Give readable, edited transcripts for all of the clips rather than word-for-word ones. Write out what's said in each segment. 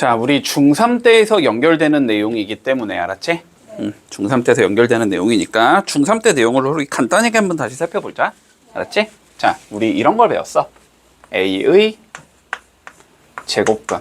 자, 우리 중3 때에서 연결되는 내용이기 때문에 알았지? 중3 때에서 연결되는 내용이니까 중3 때 내용을 우리 간단하게 한번 다시 살펴보자. 알았지? 자, 우리 이런 걸 배웠어. A의 제곱근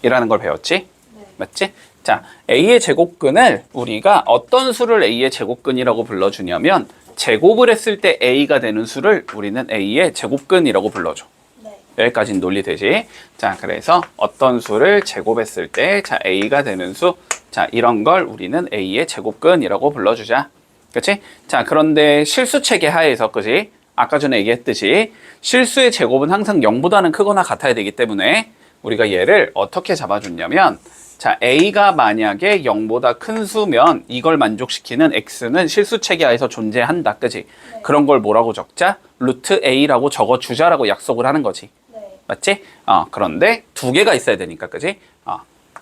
이라는 걸 배웠지? 네. 맞지? 자, A의 제곱근을 우리가 어떤 수를 A의 제곱근이라고 불러주냐면 제곱을 했을 때 A가 되는 수를 우리는 A의 제곱근이라고 불러줘. 네. 여기까지는 논리되지? 자, 그래서 어떤 수를 제곱했을 때 자, A가 되는 수, 자, 이런 걸 우리는 A의 제곱근이라고 불러주자. 그치? 자, 그런데 실수 체계 하에서, 그치? 아까 전에 얘기했듯이 실수의 제곱은 항상 0보다는 크거나 같아야 되기 때문에 우리가 얘를 어떻게 잡아줬냐면 자, A가 만약에 0보다 큰 수면 이걸 만족시키는 X는 실수 체계하에서 존재한다. 그치? 네. 그런 걸 뭐라고 적자? 루트 A라고 적어주자라고 약속을 하는 거지. 네. 맞지? 그런데 두 개가 있어야 되니까, 그지?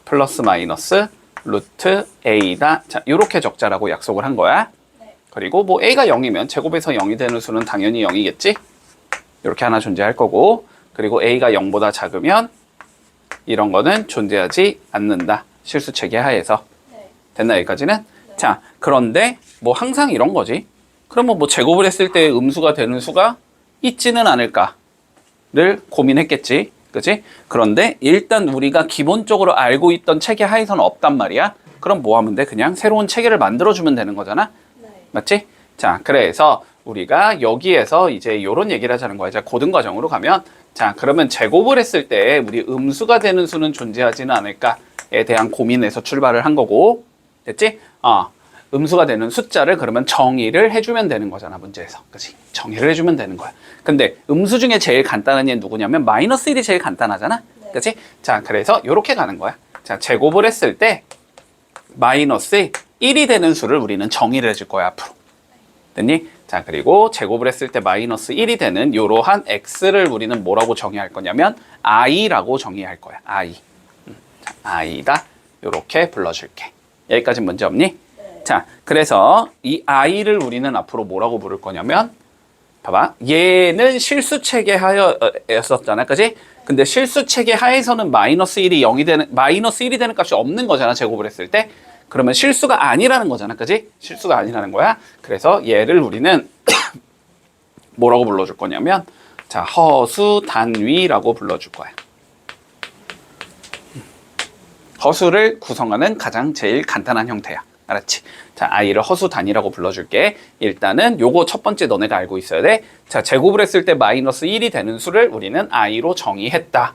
플러스 마이너스 루트 A다. 자, 요렇게 적자라고 약속을 한 거야. 네. 그리고 뭐 A가 0이면 제곱에서 0이 되는 수는 당연히 0이겠지? 이렇게 하나 존재할 거고, 그리고 A가 0보다 작으면 이런 거는 존재하지 않는다. 실수 체계 하에서. 네. 됐나, 여기까지는? 네. 자, 그런데 뭐 항상 이런 거지. 그러면 뭐 제곱을 했을 때 음수가 되는 수가 있지는 않을까를 고민했겠지. 그치? 그런데 일단 우리가 기본적으로 알고 있던 체계 하에서는 없단 말이야. 그럼 뭐 하면 돼? 그냥 새로운 체계를 만들어주면 되는 거잖아. 네. 맞지? 자, 그래서 우리가 여기에서 이제 요런 얘기를 하자는 거야. 이제 고등과정으로 가면 자, 그러면 제곱을 했을 때 우리 음수가 되는 수는 존재하지는 않을까에 대한 고민에서 출발을 한 거고, 됐지? 음수가 되는 숫자를 그러면 정의를 해주면 되는 거잖아, 문제에서. 그치? 정의를 해주면 되는 거야. 근데 음수 중에 제일 간단한 얘 누구냐면 마이너스 1이 제일 간단하잖아? 네. 그치? 자, 그래서 요렇게 가는 거야. 자, 제곱을 했을 때 마이너스 1이 되는 수를 우리는 정의를 해줄 거야, 앞으로. 됐니? 자, 그리고 제곱을 했을 때 마이너스 1이 되는 이러한 x를 우리는 뭐라고 정의할 거냐면 i라고 정의할 거야. i. 자, i다. 요렇게 불러줄게. 여기까지 문제 없니? 네. 자, 그래서 이 i를 우리는 앞으로 뭐라고 부를 거냐면 봐봐. 얘는 실수 체계 하였었잖아. 그지? 근데 실수 체계 하에서는 마이너스 1이 되는 값이 없는 거잖아. 제곱을 했을 때. 그러면 실수가 아니라는 거잖아. 그지? 실수가 아니라는 거야. 그래서 얘를 우리는 뭐라고 불러줄 거냐면 자, 허수 단위라고 불러줄 거야. 허수를 구성하는 가장 제일 간단한 형태야. 알았지? 자, i를 허수 단위라고 불러줄게. 일단은 요거 첫 번째 너네가 알고 있어야 돼. 자, 제곱을 했을 때 마이너스 1이 되는 수를 우리는 i로 정의했다.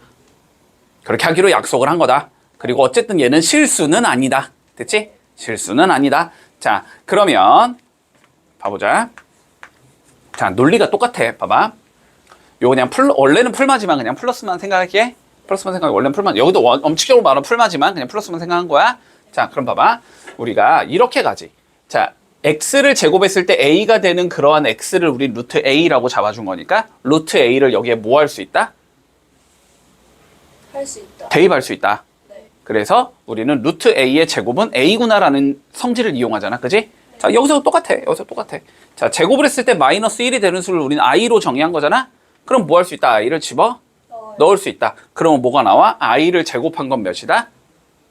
그렇게 하기로 약속을 한 거다. 그리고 어쨌든 얘는 실수는 아니다. 됐지? 실수는 아니다. 자, 그러면 봐보자. 자, 논리가 똑같아. 봐봐. 요거 그냥 원래는 풀마지만 그냥 플러스만 생각할게. 플러스만 생각해. 원래는 풀마. 여기도 엄칙적으로 말하면 풀마지만 그냥 플러스만 생각한 거야. 자, 그럼 봐봐. 우리가 이렇게 가지. 자, x를 제곱했을 때 a가 되는 그러한 x를 우리 루트 a라고 잡아준 거니까 루트 a를 여기에 뭐 할 수 있다? 할 수 있다. 대입할 수 있다. 네. 그래서 우리는 루트 a의 제곱은 a구나라는 성질을 이용하잖아. 그지? 자, 여기서 똑같아. 여기서 똑같아. 자, 제곱을 했을 때 마이너스 1이 되는 수를 우리는 i로 정의한 거잖아. 그럼 뭐 할 수 있다? i를 집어 넣을 수 있다. 그러면 뭐가 나와? i를 제곱한 건 몇이다?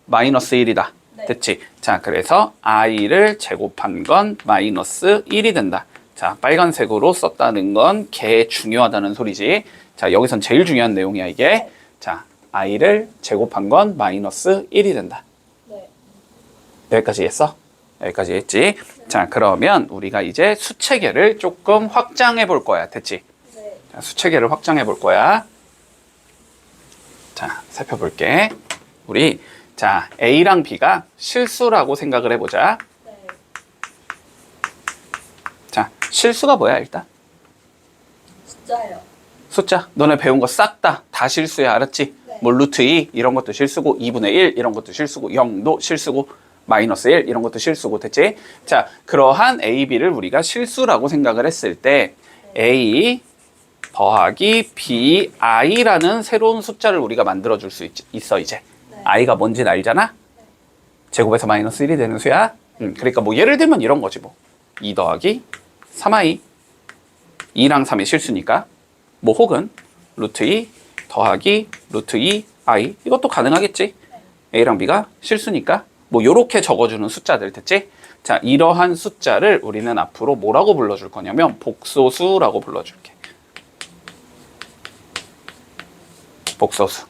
마이너스 1이다. 네. 됐지? 자, 그래서 i를 제곱한 건 마이너스 1이 된다. 자, 빨간색으로 썼다는 건 개 중요하다는 소리지. 자, 여기선 제일 중요한 내용이야, 이게. 자, i를 제곱한 건 마이너스 1이 된다. 네. 여기까지 했어? 여기까지 했지? 자, 그러면 우리가 이제 수체계를 조금 확장해 볼 거야. 됐지? 네. 자, 수체계를 확장해 볼 거야. 자, 살펴볼게. 우리 자, A랑 B가 실수라고 생각을 해보자. 네. 자, 실수가 뭐야, 일단? 숫자요. 숫자. 너네 배운 거 싹 다 실수야, 알았지? 네. 뭐 루트 2 이런 것도 실수고 2분의 1 이런 것도 실수고 0도 실수고 마이너스 1 이런 것도 실수고, 됐지? 자, 그러한 A, B를 우리가 실수라고 생각을 했을 때 A 더하기 B, I라는 새로운 숫자를 우리가 만들어줄 수 있어, 이제. 네. I가 뭔지 알잖아? 제곱에서 마이너스 1이 되는 수야. 그러니까 뭐 예를 들면 이런 거지 뭐. 2 더하기 3i. 2랑 3이 실수니까. 뭐 혹은 루트 2 더하기 루트 2i. 이것도 가능하겠지. a랑 b가 실수니까 뭐 요렇게 적어주는 숫자들 됐지? 자, 이러한 숫자를 우리는 앞으로 뭐라고 불러줄 거냐면 복소수라고 불러줄게. 복소수.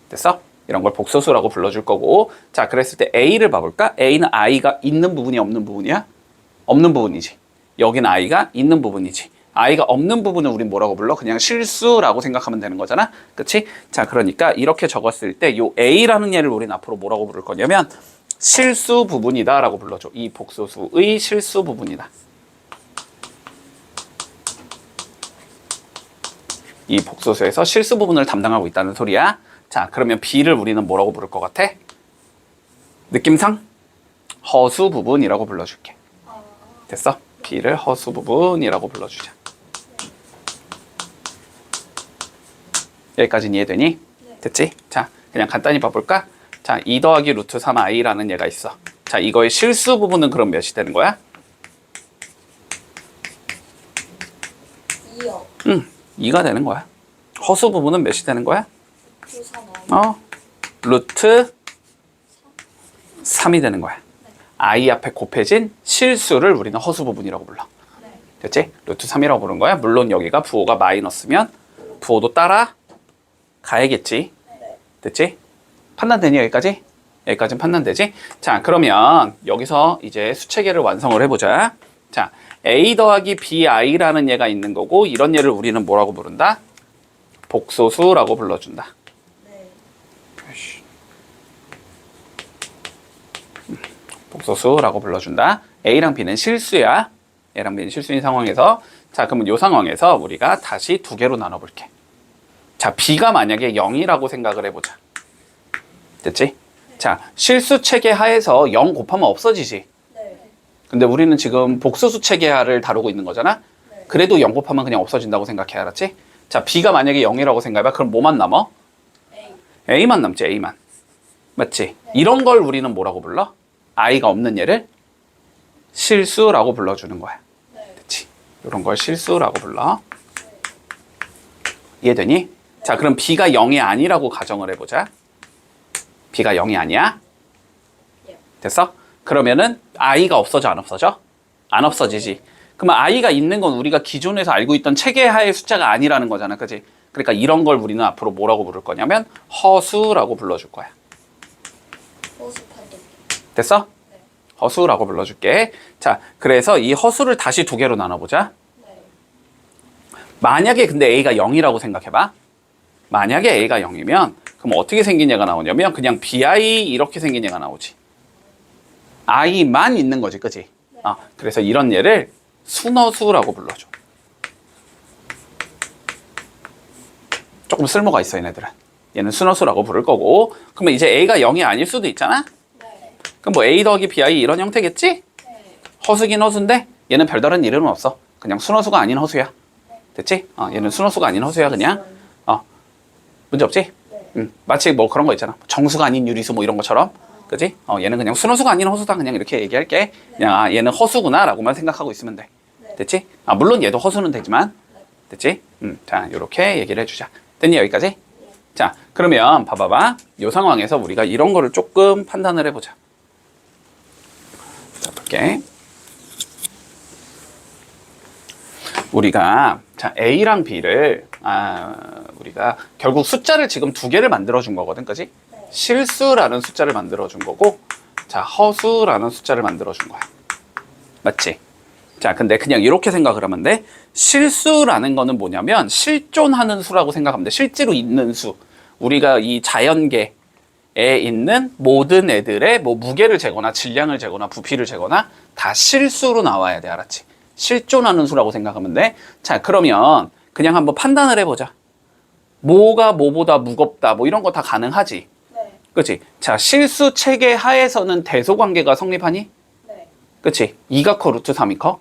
됐어? 이런 걸 복소수라고 불러줄 거고, 자, 그랬을 때 a를 봐볼까? a는 i가 있는 부분이 없는 부분이야? 없는 부분이지. 여기는 i가 있는 부분이지. i가 없는 부분은 우린 뭐라고 불러? 그냥 실수라고 생각하면 되는 거잖아. 그치? 자, 그러니까 이렇게 적었을 때 요 a라는 얘를 우린 앞으로 뭐라고 부를 거냐면 실수 부분이다 라고 불러줘. 이 복소수의 실수 부분이다. 이 복소수에서 실수 부분을 담당하고 있다는 소리야. 자, 그러면 b를 우리는 뭐라고 부를 것 같아? 느낌상 허수 부분이라고 불러줄게. 됐어? b를 허수 부분이라고 불러주자. 여기까지는 이해되니? 됐지? 자, 그냥 간단히 봐볼까? 자, 2 더하기 루트 3i라는 얘가 있어. 자, 이거의 실수 부분은 그럼 몇이 되는 거야? 2요. 2가 되는 거야. 허수 부분은 몇이 되는 거야? 루트 3i. 루트 3이 되는 거야. i 앞에 곱해진 실수를 우리는 허수 부분이라고 불러. 네. 됐지? 루트 3이라고 부른 거야. 물론 여기가 부호가 마이너스면 부호도 따라 가야겠지. 됐지? 판단되니 여기까지? 여기까지는 판단되지? 자, 그러면 여기서 이제 수체계를 완성을 해보자. 자, a 더하기 bi라는 얘가 있는 거고, 이런 얘를 우리는 뭐라고 부른다? 복소수라고 불러준다. 네. 복소수라고 불러준다. a랑 b는 실수야. a랑 b는 실수인 상황에서, 자, 그러면 이 상황에서 우리가 다시 두 개로 나눠볼게. 자, b가 만약에 0이라고 생각을 해보자. 됐지? 자, 실수 체계 하에서 0 곱하면 없어지지. 네. 근데 우리는 지금 복소수 체계하를 다루고 있는 거잖아. 네. 그래도 0 곱하면 그냥 없어진다고 생각해. 알았지? 자, b가 만약에 0이라고 생각해봐. 그럼 뭐만 남어? A. a만 남지. a만. 맞지? 이런 걸 우리는 뭐라고 불러? i가 없는 얘를 실수라고 불러주는 거야. 네. 됐지? 이런 걸 실수라고 불러. 이해되니? 자, 그럼 b가 0이 아니라고 가정을 해보자. b가 0이 아니야? 예. 됐어? 그러면은 i가 없어져, 안 없어져? 안 없어지지. 그러면 i가 있는 건 우리가 기존에서 알고 있던 체계하의 숫자가 아니라는 거잖아. 그지? 그러니까 이런 걸 우리는 앞으로 뭐라고 부를 거냐면 허수라고 불러줄 거야. 호수 판독. 됐어? 네. 허수라고 불러줄게. 자, 그래서 이 허수를 다시 두 개로 나눠보자. 네. 만약에 근데 a가 0이라고 생각해봐. 만약에 a가 0이면 그럼 어떻게 생긴 얘가 나오냐면 그냥 bi 이렇게 생긴 얘가 나오지. i만 있는 거지, 그치? 네. 그래서 이런 얘를 순허수라고 불러줘. 조금 쓸모가 있어, 얘네들은. 얘는 순허수라고 부를 거고, 그러면 이제 a가 0이 아닐 수도 있잖아? 네. 그럼 뭐 a 더하기 bi 이런 형태겠지? 네. 허수긴 허수인데 얘는 별다른 이름은 없어. 그냥 순허수가 아닌 허수야. 됐지? 얘는 순허수가 아닌 허수야, 그냥. 문제 없지? 네. 마치 뭐 그런 거 있잖아. 정수가 아닌 유리수 뭐 이런 것처럼. 그지? 얘는 그냥 순허수가 아닌 허수다. 그냥 이렇게 얘기할게. 그냥 얘는 허수구나 라고만 생각하고 있으면 돼. 네. 됐지? 물론 얘도 허수는 되지만. 됐지? 자, 요렇게 얘기를 해주자. 됐니? 여기까지? 자, 그러면 봐봐봐. 요 상황에서 우리가 이런 거를 조금 판단을 해보자. 자, 볼게. 우리가 자 A랑 B를 우리가 결국 숫자를 지금 두 개를 만들어 준 거거든, 그지? 네. 실수라는 숫자를 만들어 준 거고, 자 허수라는 숫자를 만들어 준 거야. 맞지? 자, 근데 그냥 이렇게 생각을 하면 돼. 실수라는 거는 뭐냐면 실존하는 수라고 생각하면 돼. 실제로 있는 수. 우리가 이 자연계에 있는 모든 애들의 뭐 무게를 재거나 질량을 재거나 부피를 재거나 다 실수로 나와야 돼, 알았지? 실존하는 수라고 생각하면 돼. 자, 그러면 그냥 한번 판단을 해보자. 뭐가 뭐보다 무겁다, 뭐 이런 거 다 가능하지. 네. 그치? 자, 실수 체계 하에서는 대소관계가 성립하니? 네. 그치? 2가 커, 루트 3이 커?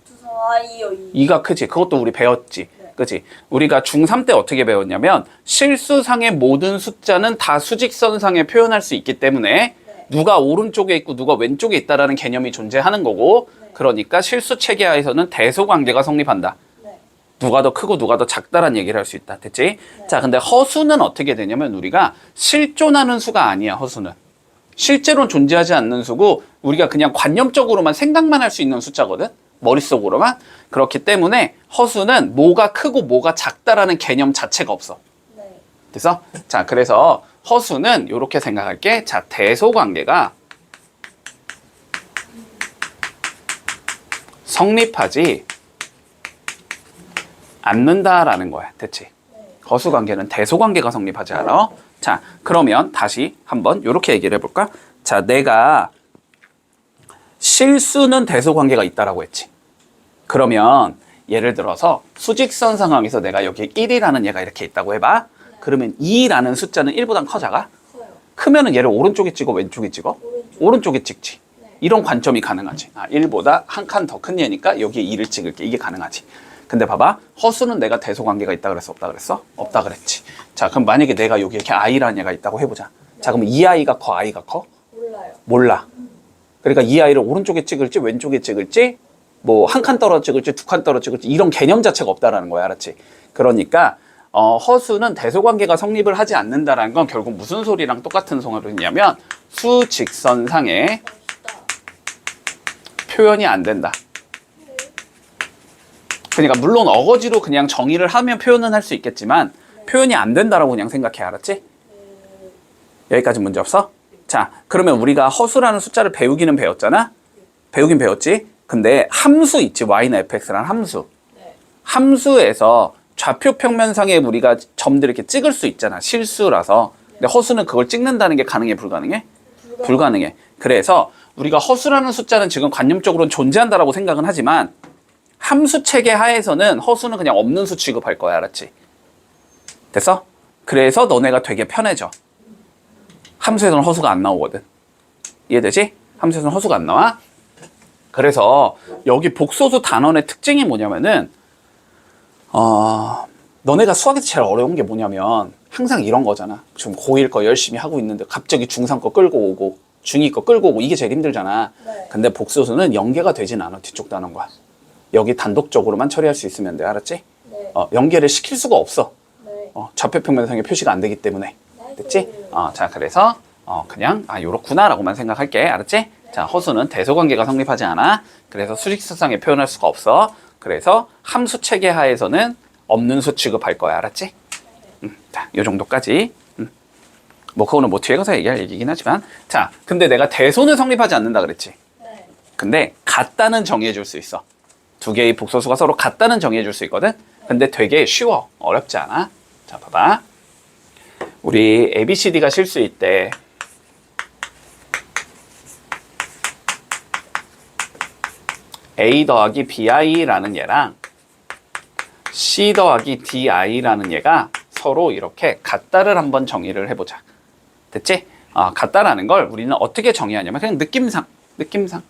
루트 3i요. 2. 2가 크지? 그것도 우리 배웠지. 네. 그치? 우리가 중3 때 어떻게 배웠냐면 실수상의 모든 숫자는 다 수직선상에 표현할 수 있기 때문에 네. 누가 오른쪽에 있고 누가 왼쪽에 있다라는 개념이 존재하는 거고, 네. 그러니까 실수 체계하에서는 대소관계가 성립한다. 네. 누가 더 크고 누가 더 작다라는 얘기를 할 수 있다. 됐지? 자, 근데 허수는 어떻게 되냐면 우리가 실존하는 수가 아니야, 허수는. 실제로는 존재하지 않는 수고 우리가 그냥 관념적으로만 생각만 할 수 있는 숫자거든? 머릿속으로만. 그렇기 때문에 허수는 뭐가 크고 뭐가 작다라는 개념 자체가 없어. 네. 그래서 자, 그래서 허수는 이렇게 생각할게. 자, 대소관계가 성립하지 않는다라는 거야. 됐지? 허수관계는 대소관계가 성립하지 않아. 자, 그러면 다시 한번 이렇게 얘기를 해볼까? 자, 내가 실수는 대소관계가 있다라고 했지. 그러면 예를 들어서 수직선 상황에서 내가 여기에 1이라는 얘가 이렇게 있다고 해봐. 그러면 2라는 숫자는 1보다 커, 작아? 커요. 크면은 얘를 오른쪽에 찍어, 왼쪽에 찍어? 오른쪽. 오른쪽에 찍지. 네. 이런 관점이 가능하지. 아, 1보다 한 칸 더 큰 얘니까 여기에 2를 찍을게. 이게 가능하지. 근데 봐봐. 허수는 내가 대소관계가 있다 그랬어? 없다 그랬어? 없다 그랬지. 자, 그럼 만약에 내가 여기 이렇게 i라는 얘가 있다고 해보자. 자, 그럼 이 아이가 커? i가 커? 몰라요. 몰라. 그러니까 이 아이를 오른쪽에 찍을지 왼쪽에 찍을지 뭐 한 칸 떨어져 찍을지 두 칸 떨어져 찍을지 이런 개념 자체가 없다라는 거야. 알았지? 그러니까 허수는 대소관계가 성립을 하지 않는다라는 건 결국 무슨 소리랑 똑같은 소리냐면 수직선상에 멋있다. 표현이 안 된다. 그러니까 물론 어거지로 그냥 정의를 하면 표현은 할 수 있겠지만 표현이 안 된다라고 그냥 생각해. 알았지? 여기까지 문제 없어? 자, 그러면 우리가 허수라는 숫자를 배우기는 배웠잖아? 배우긴 배웠지? 근데 함수 있지? y는 fx라는 함수. 네. 함수에서 좌표 평면상에 우리가 점들 이렇게 찍을 수 있잖아. 실수라서. 근데 허수는 그걸 찍는다는 게 가능해? 불가능해? 불가능해. 그래서 우리가 허수라는 숫자는 지금 관념적으로는 존재한다라고 생각은 하지만 함수 체계 하에서는 허수는 그냥 없는 수 취급할 거야. 알았지? 됐어? 그래서 너네가 되게 편해져. 함수에서는 허수가 안 나오거든. 이해되지? 함수에서는 허수가 안 나와. 그래서 여기 복소수 단원의 특징이 뭐냐면은 너네가 수학에서 제일 어려운 게 뭐냐면 항상 이런 거잖아. 지금 고1 거 열심히 하고 있는데 갑자기 중3 거 끌고 오고 중2 거 끌고 오고 이게 제일 힘들잖아. 네. 근데 복소수는 연계가 되진 않아. 뒤쪽 단원과. 여기 단독적으로만 처리할 수 있으면 돼. 알았지? 네. 연계를 시킬 수가 없어. 네. 좌표 평면상에 표시가 안 되기 때문에. 나이스. 됐지? 자, 그래서 그냥 요렇구나 라고만 생각할게. 알았지? 자, 허수는 대소관계가 성립하지 않아. 그래서 수직선상에 표현할 수가 없어. 그래서 함수 체계 하에서는 없는 수 취급할 거야. 알았지? 자, 요 정도까지. 뭐 그거는 뭐 뒤에 가서 얘기할 얘기긴 하지만. 자, 근데 내가 대소는 성립하지 않는다 그랬지? 네. 근데 같다는 정의해 줄 수 있어. 두 개의 복소수가 서로 같다는 정의해 줄 수 있거든? 근데 되게 쉬워. 어렵지 않아. 자, 봐봐. 우리 ABCD가 실수일 때 A 더하기 BI라는 얘랑 C 더하기 DI라는 얘가 서로 이렇게 같다를 한번 정의를 해보자. 됐지? 같다라는 걸 우리는 어떻게 정의하냐면 그냥 느낌상.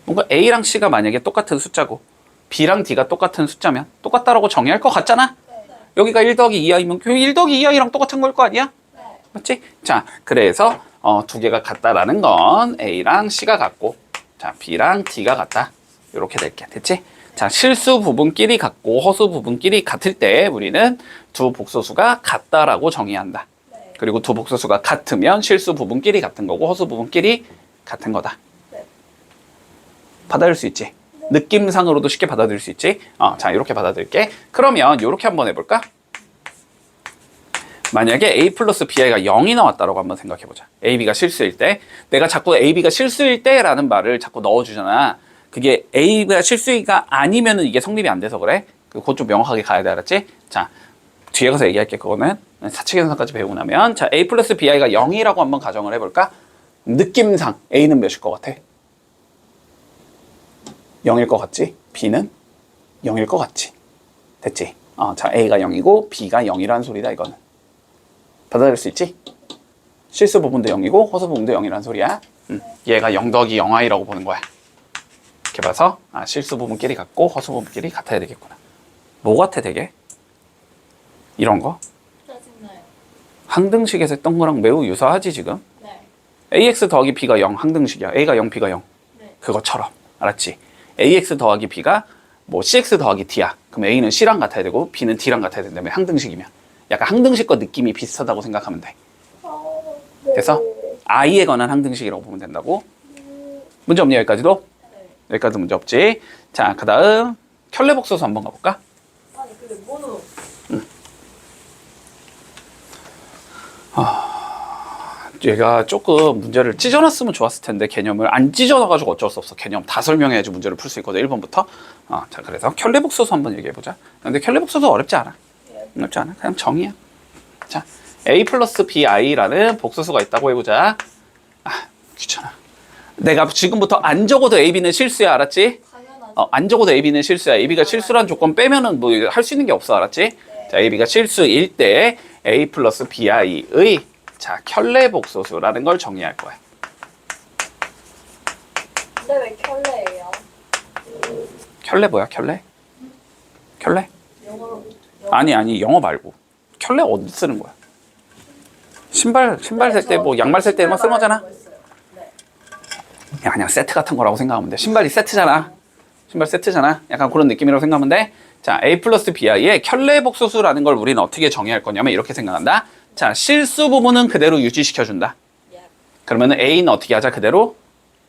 뭔가 A랑 C가 만약에 똑같은 숫자고 B랑 D가 똑같은 숫자면 똑같다라고 정의할 것 같잖아? 여기가 1 더하기 2i면 1 더하기 2i랑 똑같은 걸 거 아니야? 맞지? 자, 그래서 두 개가 같다라는 건 A랑 C가 같고 자, B랑 D가 같다. 이렇게 될게. 됐지? 자, 실수 부분끼리 같고 허수 부분끼리 같을 때 우리는 두 복소수가 같다라고 정의한다. 그리고 두 복소수가 같으면 실수 부분끼리 같은 거고 허수 부분끼리 같은 거다. 받아들일 수 있지? 느낌상으로도 쉽게 받아들일 수 있지? 자, 이렇게 받아들일게. 그러면 이렇게 한번 해볼까? 만약에 A 플러스 BI가 0이 나왔다라고 한번 생각해보자. AB가 실수일 때. 내가 자꾸 AB가 실수일 때라는 말을 자꾸 넣어주잖아. 그게 A가 실수가 아니면은 이게 성립이 안 돼서 그래. 그거 좀 명확하게 가야 돼. 알았지? 자, 뒤에 가서 얘기할게. 그거는 사칙계산까지 배우고 나면. 자, A 플러스 BI가 0이라고 한번 가정을 해볼까? 느낌상 A는 몇일 것 같아? 0일 것 같지? B는 0일 것 같지? 됐지? 자, A가 0이고 B가 0이라는 소리다 이거는. 받아들일 수 있지? 실수 부분도 0이고 허수 부분도 0이라는 소리야. 얘가 0 더하기 0i라고 보는 거야. 이렇게 봐서 실수 부분끼리 같고 허수 부분끼리 같아야 되겠구나. 뭐 같아 되게? 이런 거? 짜증나요. 항등식에서 했던 거랑 매우 유사하지 지금? 네. AX 더하기 B가 0 항등식이야. A가 0, B가 0. 네. 그것처럼. 알았지? AX 더하기 B가 뭐 CX 더하기 D야. 그럼 A는 C랑 같아야 되고 B는 D랑 같아야 된다며 항등식이면. 약간 항등식과 느낌이 비슷하다고 생각하면 돼. 그래서 I에 관한 항등식이라고 보면 된다고. 문제 없니 여기까지도? 여기까지도 문제 없지. 자, 그 다음 켤레복소수 한번 가볼까? 아니 근데 뭐는 얘가 조금 문제를 찢어놨으면 좋았을 텐데 개념을 안 찢어놔가지고 어쩔 수 없어. 개념 다 설명해야지 문제를 풀 수 있거든. 1번부터. 자, 그래서 켤레복소수 한번 얘기해보자. 근데 켤레복소수 어렵지 않아. 어렵지 않아. 그냥 정의야. 자, A 플러스 BI라는 복소수가 있다고 해보자. 귀찮아. 내가 지금부터 안 적어도 A, B는 실수야. 알았지? 당연하죠. 안 적어도 A, B는 실수야. A, B가 실수란 조건 빼면은 뭐 할 수 있는 게 없어. 알았지? 자, A, B가 실수일 때 A 플러스 BI의 자, 켤레복소수라는 걸 정의할 거야. 근데 왜 켤레예요? 켤레 뭐야? 켤레? 켤레? 영어로 아니 영어 말고 켤레 어디 쓰는 거야? 신발 살 때 뭐 양말 살 때만 쓰는 거잖아. 네. 그냥 세트 같은 거라고 생각하면 돼. 신발이 세트잖아. 신발 세트잖아. 약간 그런 느낌이라고 생각하면 돼. 자, A 플러스 BI의 켤레복소수라는 걸 우리는 어떻게 정의할 거냐면 이렇게 생각한다. 자, 실수 부분은 그대로 유지시켜준다. 그러면 A는 어떻게 하자? 그대로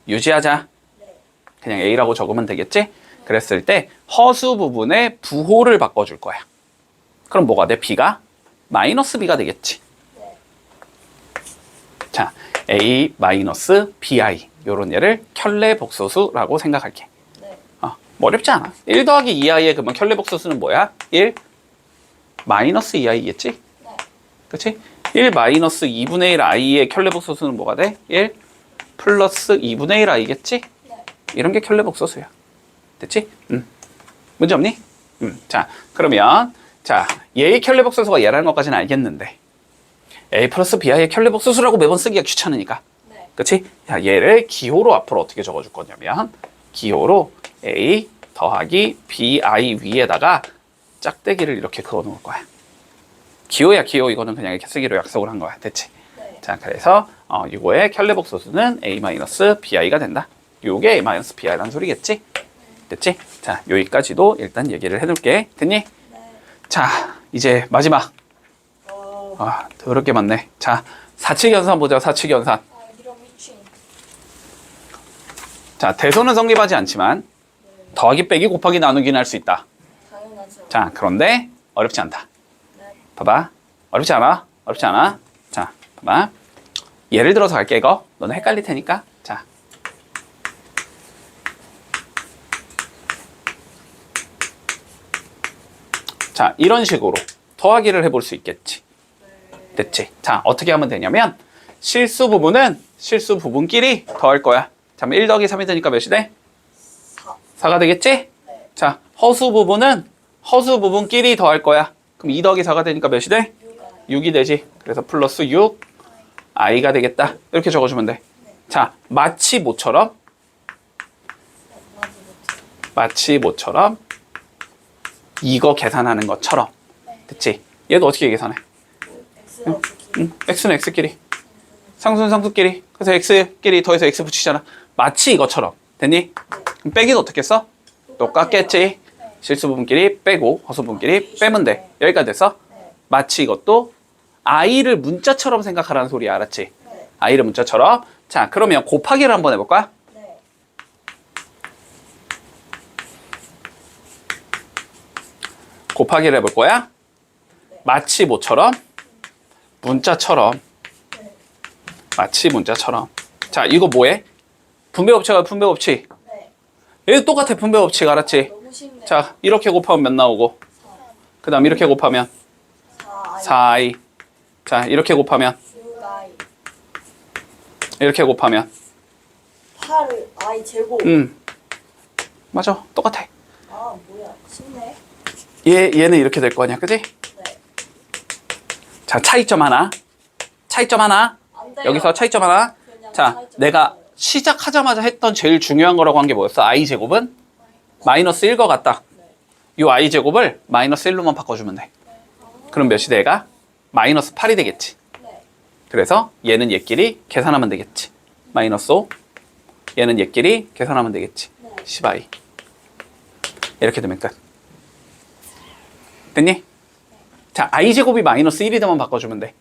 유지하자. 그냥 A라고 적으면 되겠지? 그랬을 때 허수 부분의 부호를 바꿔줄 거야. 그럼 뭐가 돼? B가 마이너스 B가 되겠지. 자, A 마이너스 BI 요런 얘를 켤레복소수라고 생각할게. 뭐 어렵지 않아. 1 더하기 2i의 그러면 켤레복소수는 뭐야? 1 마이너스 2i겠지? 그치? 1 마이너스 2분의 1 i의 켤레복소수는 뭐가 돼? 1 플러스 2분의 1 i겠지? 이런 게 켤레복소수야. 됐지? 문제 없니? 자, 그러면 자, 얘의 켤레복소수가 얘라는 것까지는 알겠는데 A 플러스 BI의 켤레복소수라고 매번 쓰기가 귀찮으니까. 그치? 자, 얘를 기호로 앞으로 어떻게 적어줄 거냐면 기호로 A 더하기 BI 위에다가 짝대기를 이렇게 그어 놓을 거야. 기호야 기호. 이거는 그냥 이렇게 쓰기로 약속을 한 거야. 됐지? 자, 그래서 이거의 켤레복소수는 A-BI가 된다. 요게 A-BI라는 소리겠지? 됐지? 자, 여기까지도 일단 얘기를 해둘게. 됐니? 자, 이제 마지막. 더럽게 많네. 자, 사칙연산 보자. 사칙연산. 이런 미친. 자, 대소는 성립하지 않지만 더하기 빼기 곱하기 나누기는 할 수 있다. 당연하죠. 자, 그런데 어렵지 않다. 봐봐. 어렵지 않아. 어렵지 않아. 자, 봐봐. 예를 들어서 갈게 이거. 너는 헷갈릴 테니까. 자. 자, 이런 식으로 더하기를 해볼 수 있겠지. 됐지? 자, 어떻게 하면 되냐면 실수 부분끼리 더할 거야. 자, 1 더하기 3이 되니까 몇이 돼? 4가 되겠지? 자, 허수 부분끼리 더할 거야. 그럼 2 더하기 4가 되니까 몇이 돼? 6이 되지. 그래서 플러스 6 i가 되겠다. 이렇게 적어주면 돼. 자, 마치 모처럼 이거 계산하는 것처럼. 됐지? 얘도 어떻게 계산해? x는 x끼리, 상수는 상수끼리. 그래서 x끼리 더해서 x 붙이잖아. 마치 이것처럼. 됐니? 그럼 빼기도 어떻게 써? 똑같겠지. 실수 부분끼리 빼고 허수 부분끼리 빼면 돼. 여기까지 됐어? 마치 이것도 i를 문자처럼 생각하라는 소리야. 알았지? i를 문자처럼. 자, 그러면 곱하기를 한번 해볼까? 곱하기를 해볼 거야. 마치 뭐처럼? 문자처럼. 마치 문자처럼. 자, 이거 뭐해? 분배법칙이야, 분배법칙. 얘도 똑같아, 분배법칙. 알았지? 너무 쉽네. 자, 이렇게 곱하면 몇 나오고? 그 다음 이렇게 곱하면 4i. 자, 이렇게 곱하면 6i. 이렇게 곱하면 8i 제곱. 맞아, 똑같아. 뭐야, 쉽네. 얘는 이렇게 될 거 아니야, 그지? 자, 차이점 하나. 안 돼요. 여기서 차이점 하나. 그냥 자, 차이점 내가 없어요. 시작하자마자 했던 제일 중요한 거라고 한 게 뭐였어? i제곱은 마이너스 1거 같다. 이 i제곱을 마이너스 1로만 바꿔주면 돼. 그럼 몇이 돼, 얘가? 마이너스 8이 되겠지. 그래서 얘는 얘끼리 계산하면 되겠지. 마이너스 5. 얘는 얘끼리 계산하면 되겠지. 10i. 이렇게 되면 끝. 됐니? 자, i제곱이 마이너스 1이 되면 바꿔주면 돼.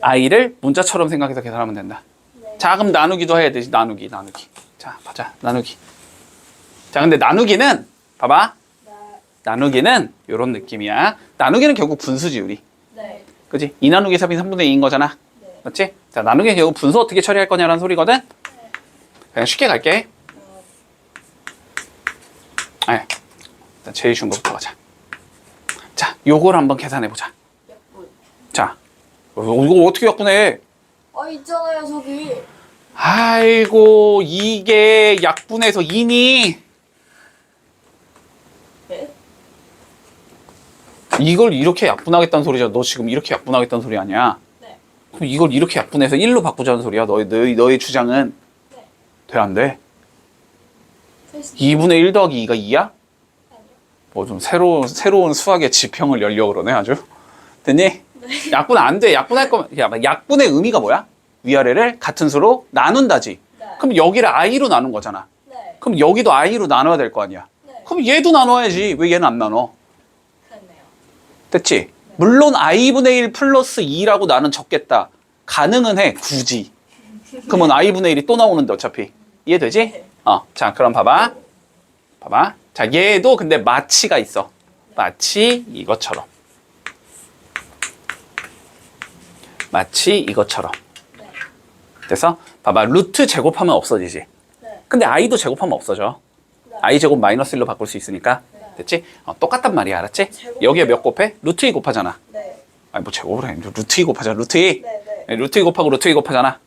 i를 문자처럼 생각해서 계산하면 된다. 네. 자, 그럼 나누기도 해야 되지. 나누기. 자, 보자. 나누기. 자, 근데 나누기는 봐봐. 네. 나누기는 이런 느낌이야. 나누기는 결국 분수지 우리. 네. 그지? 2 나누기 3이 3분의 2인 거잖아. 네. 맞지? 자, 나누기는 결국 분수 어떻게 처리할 거냐라는 소리거든. 그냥 쉽게 갈게. 아, 일단 제일 쉬운 거부터 가자. 자, 요걸 한번 계산해 보자. 약분. 자, 이거 어떻게 약분해? 아 있잖아요 저기. 아이고, 이게 약분해서 2니? 네? 이걸 이렇게 약분하겠다는 소리잖아. 너 지금 이렇게 약분하겠다는 소리 아니야? 네. 그럼 이걸 이렇게 약분해서 1로 바꾸자는 소리야. 너의 주장은. 네. 돼, 안 돼? 2 2분의 1 더하기 2가 2야? 아니요. 뭐 좀 새로운 수학의 지평을 열려고 그러네, 아주. 됐니? 네. 약분 안 돼. 약분할 거면, 약분의 의미가 뭐야? 위아래를 같은 수로 나눈다지. 네. 그럼 여기를 i로 나눈 거잖아. 네. 그럼 여기도 i로 나눠야 될 거 아니야. 네. 그럼 얘도 나눠야지. 왜 얘는 안 나눠? 그렇네요. 됐지? 물론 i분의 1 플러스 2라고 나는 적겠다. 가능은 해, 굳이. 그러면 i분의 1이 또 나오는데 어차피. 이해되지? 네. 자, 그럼 봐봐. 자, 얘도 근데 마치가 있어. 마치 이것처럼. 네. 그래서 봐봐. 루트 제곱하면 없어지지. 네. 근데 i도 제곱하면 없어져. 네. i 제곱 마이너스 1로 바꿀 수 있으니까. 네. 됐지? 똑같단 말이야. 알았지? 제곱. 여기에 몇 곱해? 루트 2 곱하잖아. 네. 아니 뭐 제곱을 해. 루트 2 곱하잖아. 루트 2. 네. 네. 루트 2 곱하고 루트 2 곱하잖아.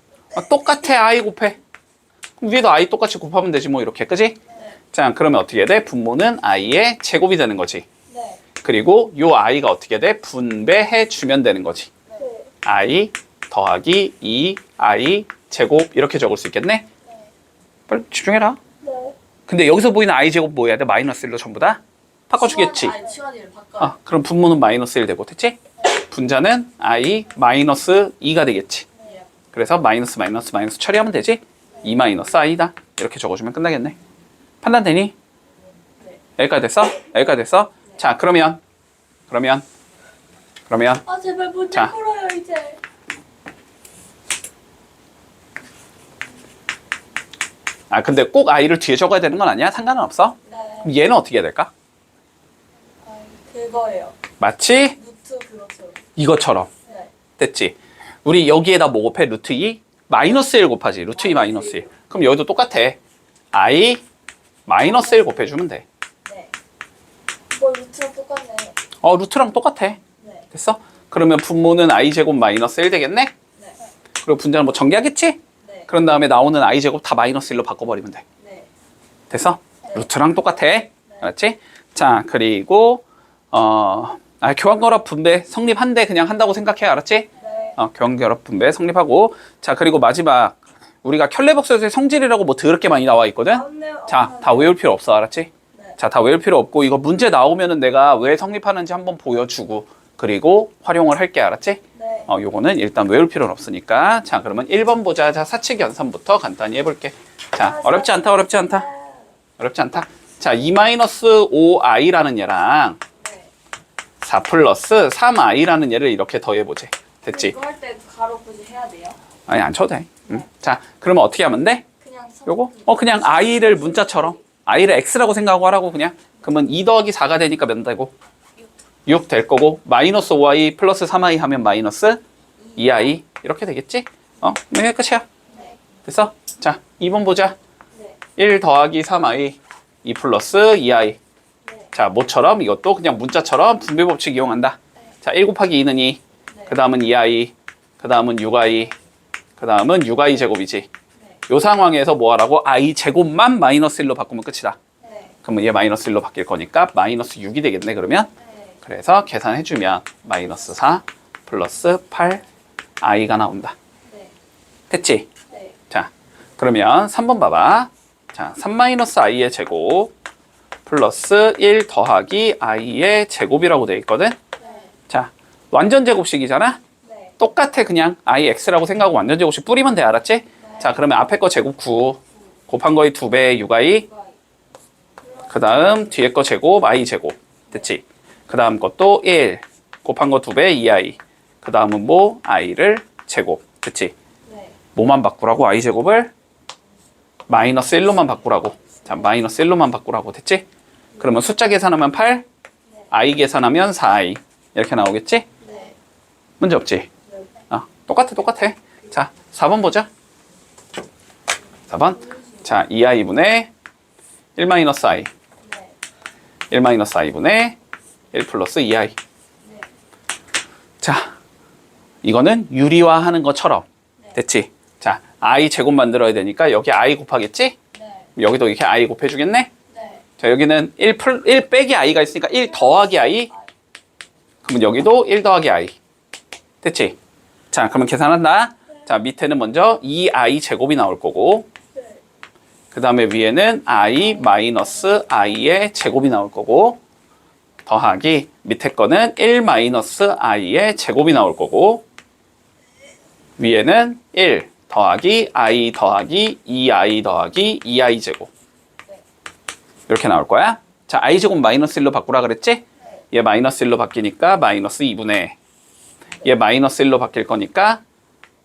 똑같아. i 곱해. 그럼 위에도 i 똑같이 곱하면 되지 뭐 이렇게. 그지? 네. 자, 그러면 어떻게 돼? 분모는 i의 제곱이 되는 거지. 네. 그리고 요 i가 어떻게 돼? 분배해 주면 되는 거지. 네. i 더하기 2i 제곱 이렇게 적을 수 있겠네? 네. 빨리 집중해라. 네. 근데 여기서 보이는 i 제곱 뭐 해야 돼? 마이너스 1로 전부 다? 바꿔주겠지? 치환이를 바꿔. 그럼 분모는 마이너스 1 되고, 됐지? 분자는 i 마이너스 2가 되겠지. 네. 그래서 마이너스 처리하면 되지? 2 마이너스 i다. 이렇게 적어주면 끝나겠네. 판단되니? 네. 여기까지 됐어? 자, 그러면 아 제발 문제 자. 풀어요 이제. 근데 꼭 i를 뒤에 적어야 되는 건 아니야? 상관은 없어. 네. 그럼 얘는 어떻게 해야 될까? 아, 그거예요. 마치 루트 그렇죠. 이것처럼. 네. 됐지? 우리 여기에다 뭐 곱해? 루트 2? 마이너스 1 곱하지. 루트 2 마이너스 1. 그럼 여기도 똑같아. i 마이너스 1 곱해주면 돼. 네. 뭐 루트랑 똑같네. 루트랑 똑같아. 네. 됐어? 그러면 분모는 i 제곱 마이너스 1 되겠네? 네. 그리고 분자는 뭐 전개하겠지? 네. 그런 다음에 나오는 i 제곱 다 마이너스 1로 바꿔버리면 돼. 네. 됐어? 루트랑 똑같아. 알았지? 자, 그리고 교환결합 분배 성립한대 그냥 한다고 생각해. 알았지? 네. 교환결합 분배 성립하고. 자, 그리고 마지막 우리가 켤레복수에서의 성질이라고 뭐 더럽게 많이 나와 있거든? 맞네요. 자, 다 외울 필요 없어. 알았지? 네. 자, 다 외울 필요 없고 이거 문제 나오면은 내가 왜 성립하는지 한번 보여주고 그리고 활용을 할게. 알았지? 네. 요거는 일단 외울 필요는 없으니까. 자, 그러면 1번 보자. 자, 사칙 연산부터 간단히 해볼게. 자, 어렵지 않다. 자, 2-5i라는 얘랑 네. 4 플러스 3i라는 얘를 이렇게 더해보지. 됐지? 이거 할 때 가로 굳이 해야 돼요? 아니, 안 쳐도 돼. 자, 그러면 어떻게 하면 돼? 그냥 요거? 그냥 i를 문자처럼 i를 x라고 생각하고 하라고 그냥. 그러면 2 더하기 4가 되니까 몇 되고? 6 될 거고 마이너스 5i 플러스 3i 하면 마이너스 2i 이렇게 되겠지? 네, 끝이야. 네. 됐어? 자, 2번 보자. 네. 1 더하기 3i 2 플러스 2i. 네. 자, 뭐처럼 이것도 그냥 문자처럼 분배 법칙 이용한다. 자, 1 곱하기 2는 2. 네. 그 다음은 2i. 그 다음은 6i. 그 다음은 6i 제곱이지. 네. 요 상황에서 뭐 하라고? i 제곱만 마이너스 1로 바꾸면 끝이다. 네. 그러면 얘 마이너스 1로 바뀔 거니까 마이너스 6이 되겠네, 그러면. 네. 그래서 계산해주면 마이너스 4 플러스 8i가 나온다. 네. 됐지? 네. 자, 그러면 3번 봐봐. 자, 3-i의 제곱 플러스 1 더하기 i의 제곱이라고 돼 있거든? 네. 자, 완전 제곱식이잖아? 네. 똑같아. 그냥 ix라고 생각하고 완전 제곱식 뿌리면 돼. 알았지? 자, 그러면 앞에 거 제곱 9 곱한 거의 2배 6i. 그 다음 뒤에 거 제곱 i 제곱. 됐지? 그 다음 것도 1 곱한 거 2배 2i. 그 다음은 뭐? i를 제곱. 됐지? 네. 뭐만 바꾸라고? i 제곱을 마이너스 1로만 바꾸라고. 자, 마이너스 1로만 바꾸라고. 됐지? 그러면 숫자 계산하면 8, 네. i 계산하면 4i. 이렇게 나오겠지? 네. 문제 없지? 네. 똑같아. 자, 4번 보자. 4번. 자, 2i분의 1-i. 네. 1-i분의 1 플러스 2i. 네. 자, 이거는 유리화하는 것처럼. 네. 됐지? 자, i 제곱 만들어야 되니까 여기 i 곱하겠지? 네. 여기도 이렇게 i 곱해주겠네? 네. 자, 여기는 1 빼기 i가 있으니까 1 더하기 i. 그러면 여기도 1 더하기 i. 됐지? 자, 그러면 계산한다. 자, 밑에는 먼저 2i 제곱이 나올 거고, 네. 그 다음에 위에는 i 마이너스 i의 제곱이 나올 거고, 더하기 밑에 거는 1 마이너스 i의 제곱이 나올 거고, 위에는 1 더하기 i 더하기 2i 더하기 2i 제곱. 이렇게 나올 거야. 자, i 제곱 마이너스 1로 바꾸라 그랬지? 얘 마이너스 1로 바뀌니까 마이너스 2분의 얘 마이너스 1로 바뀔 거니까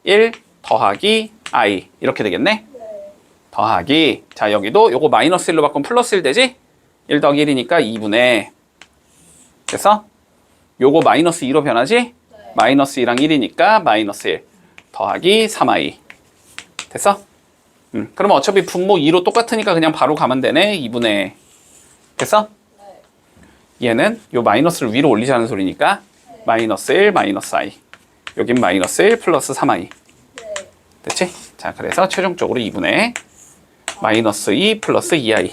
1 더하기 i 이렇게 되겠네. 네. 더하기, 자, 여기도 요거 마이너스 1로 바꾸면 플러스 1 되지? 1 더하기 1이니까 2분의, 그래서 요거 마이너스 2로 변하지? 네. 마이너스 2랑 1이니까 마이너스 1 더하기 3i. 됐어? 그러면 어차피 분모 2로 똑같으니까 그냥 바로 가면 되네. 2분의, 됐어? 네. 얘는 요 마이너스를 위로 올리자는 소리니까 마이너스 1 마이너스 i. 여긴 마이너스 1 플러스 3i. 네. 됐지? 자, 그래서 최종적으로 2분의 마이너스 2 플러스 2i.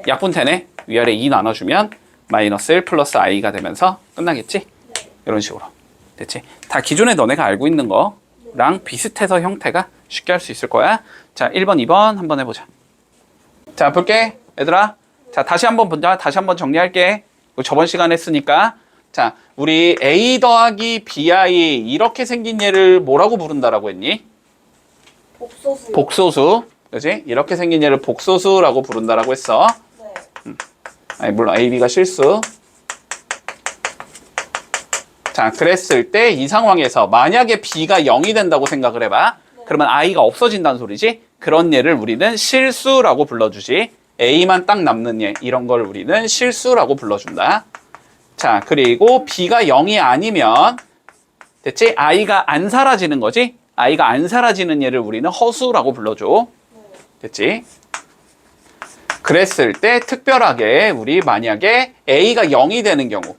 약분되네. 위아래 2 나눠주면 마이너스 1 플러스 i가 되면서 끝나겠지? 네. 이런 식으로. 됐지? 다 기존에 너네가 알고 있는 거랑 비슷해서 형태가 쉽게 할 수 있을 거야. 자, 1번, 2번 한번 해보자. 자, 볼게. 얘들아. 자, 다시 한번 보자. 다시 한번 정리할게. 저번 시간에 했으니까. 자, 우리 a 더하기 bi 이렇게 생긴 얘를 뭐라고 부른다라고 했니? 복소수. 복소수. 그지? 이렇게 생긴 얘를 복소수라고 부른다라고 했어. 네. 아니, 물론 a, b가 실수. 자, 그랬을 때 이 상황에서 만약에 b가 0이 된다고 생각을 해봐. 그러면 i가 없어진다는 소리지. 그런 얘를 우리는 실수라고 불러주지. a만 딱 남는 얘, 이런 걸 우리는 실수라고 불러준다. 자, 그리고 b가 0이 아니면, 됐지? i가 안 사라지는 거지? i가 안 사라지는 얘를 우리는 허수라고 불러줘. 됐지? 그랬을 때 특별하게 우리 만약에 a가 0이 되는 경우,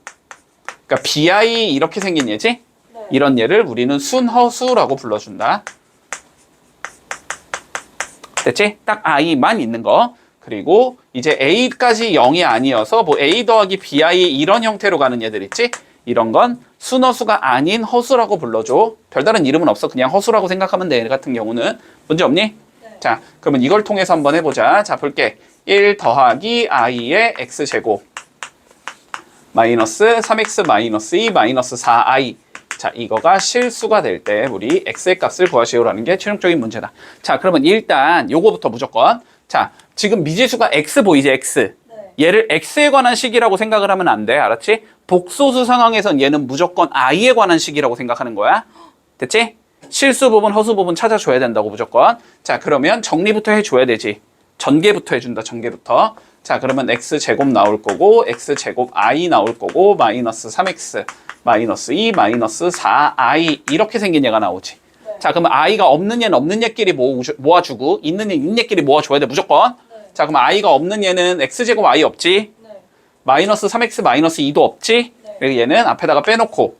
그러니까 bi 이렇게 생긴 얘지? 네. 이런 얘를 우리는 순허수라고 불러준다. 됐지? 딱 i만 있는 거. 그리고 이제 a까지 0이 아니어서 뭐 a 더하기 bi 이런 형태로 가는 얘들 있지? 이런 건 순허수가 아닌 허수라고 불러줘. 별다른 이름은 없어. 그냥 허수라고 생각하면 돼. 얘 같은 경우는. 문제 없니? 네. 자, 그러면 이걸 통해서 한번 해보자. 자, 볼게. 1 더하기 i의 x제곱 마이너스 3x 마이너스 2 마이너스 4i. 자, 이거가 실수가 될 때 우리 x의 값을 구하시오라는 게 최종적인 문제다. 자, 그러면 일단 요거부터 무조건. 자, 지금 미지수가 x 보이지? x. 네. 얘를 x에 관한 식이라고 생각을 하면 안 돼. 알았지? 복소수 상황에선 얘는 무조건 i에 관한 식이라고 생각하는 거야. 됐지? 실수 부분, 허수 부분 찾아줘야 된다고 무조건. 자, 그러면 정리부터 해줘야 되지. 전개부터 해준다. 전개부터. 자, 그러면 x제곱 나올 거고 x제곱 i 나올 거고 마이너스 3x 마이너스 2 마이너스 4i 이렇게 생긴 얘가 나오지. 네. 자, 그러면 i가 없는 얘는 없는 얘끼리 모아주고 있는 얘 있는 얘끼리 모아줘야 돼. 무조건. 네. 자, 그럼 i가 없는 얘는 x제곱 i 없지. 네. 마이너스 3x 마이너스 2도 없지. 네. 그리고 얘는 앞에다가 빼놓고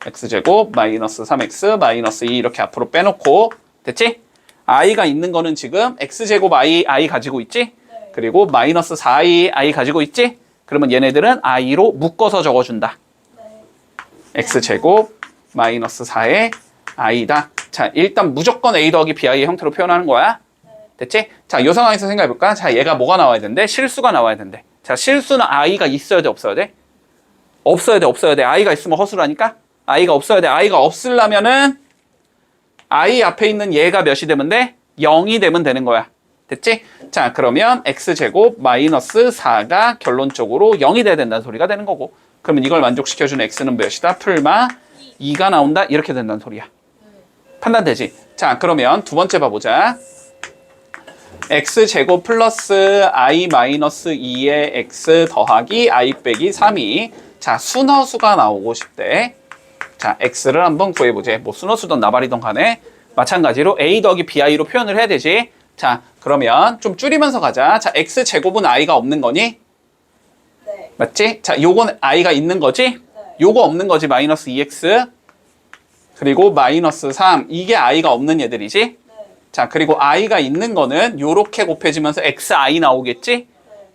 x제곱 마이너스 3x 마이너스 2 이렇게 앞으로 빼놓고. 됐지? i가 있는 거는 지금 x제곱 i 가지고 있지. 네. 그리고 마이너스 4i 가지고 있지. 그러면 얘네들은 i로 묶어서 적어준다. 네. x제곱 마이너스 4의 i다. 자, 일단 무조건 a 더하기 bi의 형태로 표현하는 거야. 됐지? 자, 이 상황에서 생각해볼까? 자, 얘가 뭐가 나와야 된대? 실수가 나와야 된대. 자, 실수는 i가 있어야 돼, 없어야 돼? 없어야 돼, 없어야 돼. i가 있으면 허수라니까? i가 없어야 돼. i가 없으려면은 i 앞에 있는 얘가 몇이 되면 돼? 0이 되면 되는 거야. 됐지? 자, 그러면 x제곱 마이너스 4가 결론적으로 0이 돼야 된다는 소리가 되는 거고. 그러면 이걸 만족시켜주는 x는 몇이다? 풀마 2가 나온다? 이렇게 된다는 소리야. 판단되지? 자, 그러면 두 번째 봐보자. x제곱 플러스 i 마이너스 2의 x 더하기 i 빼기 3이 자, 순허수가 나오고 싶대. 자, x를 한번 구해보자. 뭐 순허수든 나발이든 간에 마찬가지로 a 더하기 bi로 표현을 해야 되지. 자, 그러면 좀 줄이면서 가자. 자, x제곱은 i가 없는 거니? 네. 맞지? 자, 요건 i가 있는 거지? 요거 없는 거지. 마이너스 2x 그리고 마이너스 3 이게 i가 없는 얘들이지? 네. 자, 그리고 i가 있는 거는 요렇게 곱해지면서 xi 나오겠지?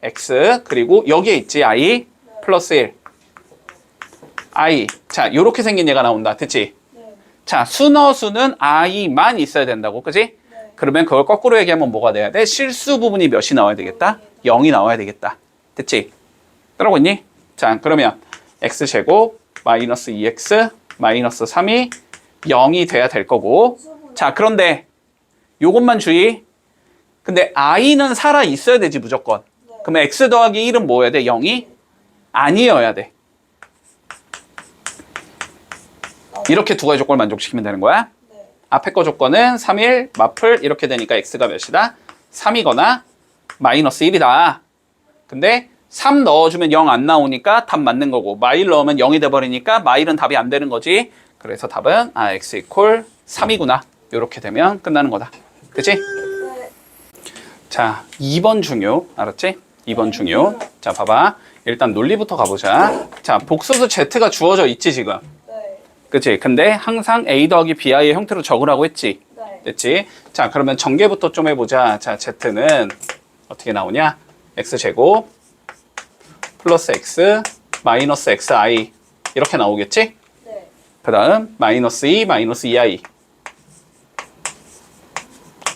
x 그리고 여기에 있지 i 플러스 1 i 자, 요렇게 생긴 얘가 나온다. 됐지? 네. 자, 순허수는 i만 있어야 된다고. 그지? 네. 그러면 그걸 거꾸로 얘기하면 뭐가 돼야 돼? 실수 부분이 몇이 나와야 되겠다? 0이 나와야 되겠다. 됐지? 따라오고 있니? 자, 그러면 x제곱 마이너스 2x 마이너스 3이 0이 돼야 될 거고. 자, 그런데 요것만 주의. 근데 i는 살아 있어야 되지 무조건. 그러면 x 더하기 1은 뭐여야 돼? 0이 아니어야 돼. 이렇게 두 가지 조건을 만족시키면 되는 거야. 네. 앞에 거 조건은 3일, 마플 이렇게 되니까 x가 몇이다? 3이거나 마이너스 1이다. 근데 3 넣어주면 0 안 나오니까 답 맞는 거고 마일 넣으면 0이 돼버리니까 마일은 답이 안 되는 거지. 그래서 답은 x 이퀄 3이구나. 이렇게 되면 끝나는 거다. 그치? 네. 자, 2번 중요. 알았지? 2번 중요. 자, 봐봐. 일단 논리부터 가보자. 자, 복소수 z가 주어져 있지 지금. 네. 그치? 근데 항상 a 더하기 bi의 형태로 적으라고 했지. 네. 됐지? 자, 그러면 전개부터 좀 해보자. 자, z는 어떻게 나오냐? x제곱 플러스 x 마이너스 xi 이렇게 나오겠지? 네. 그 다음 마이너스 2 마이너스 2i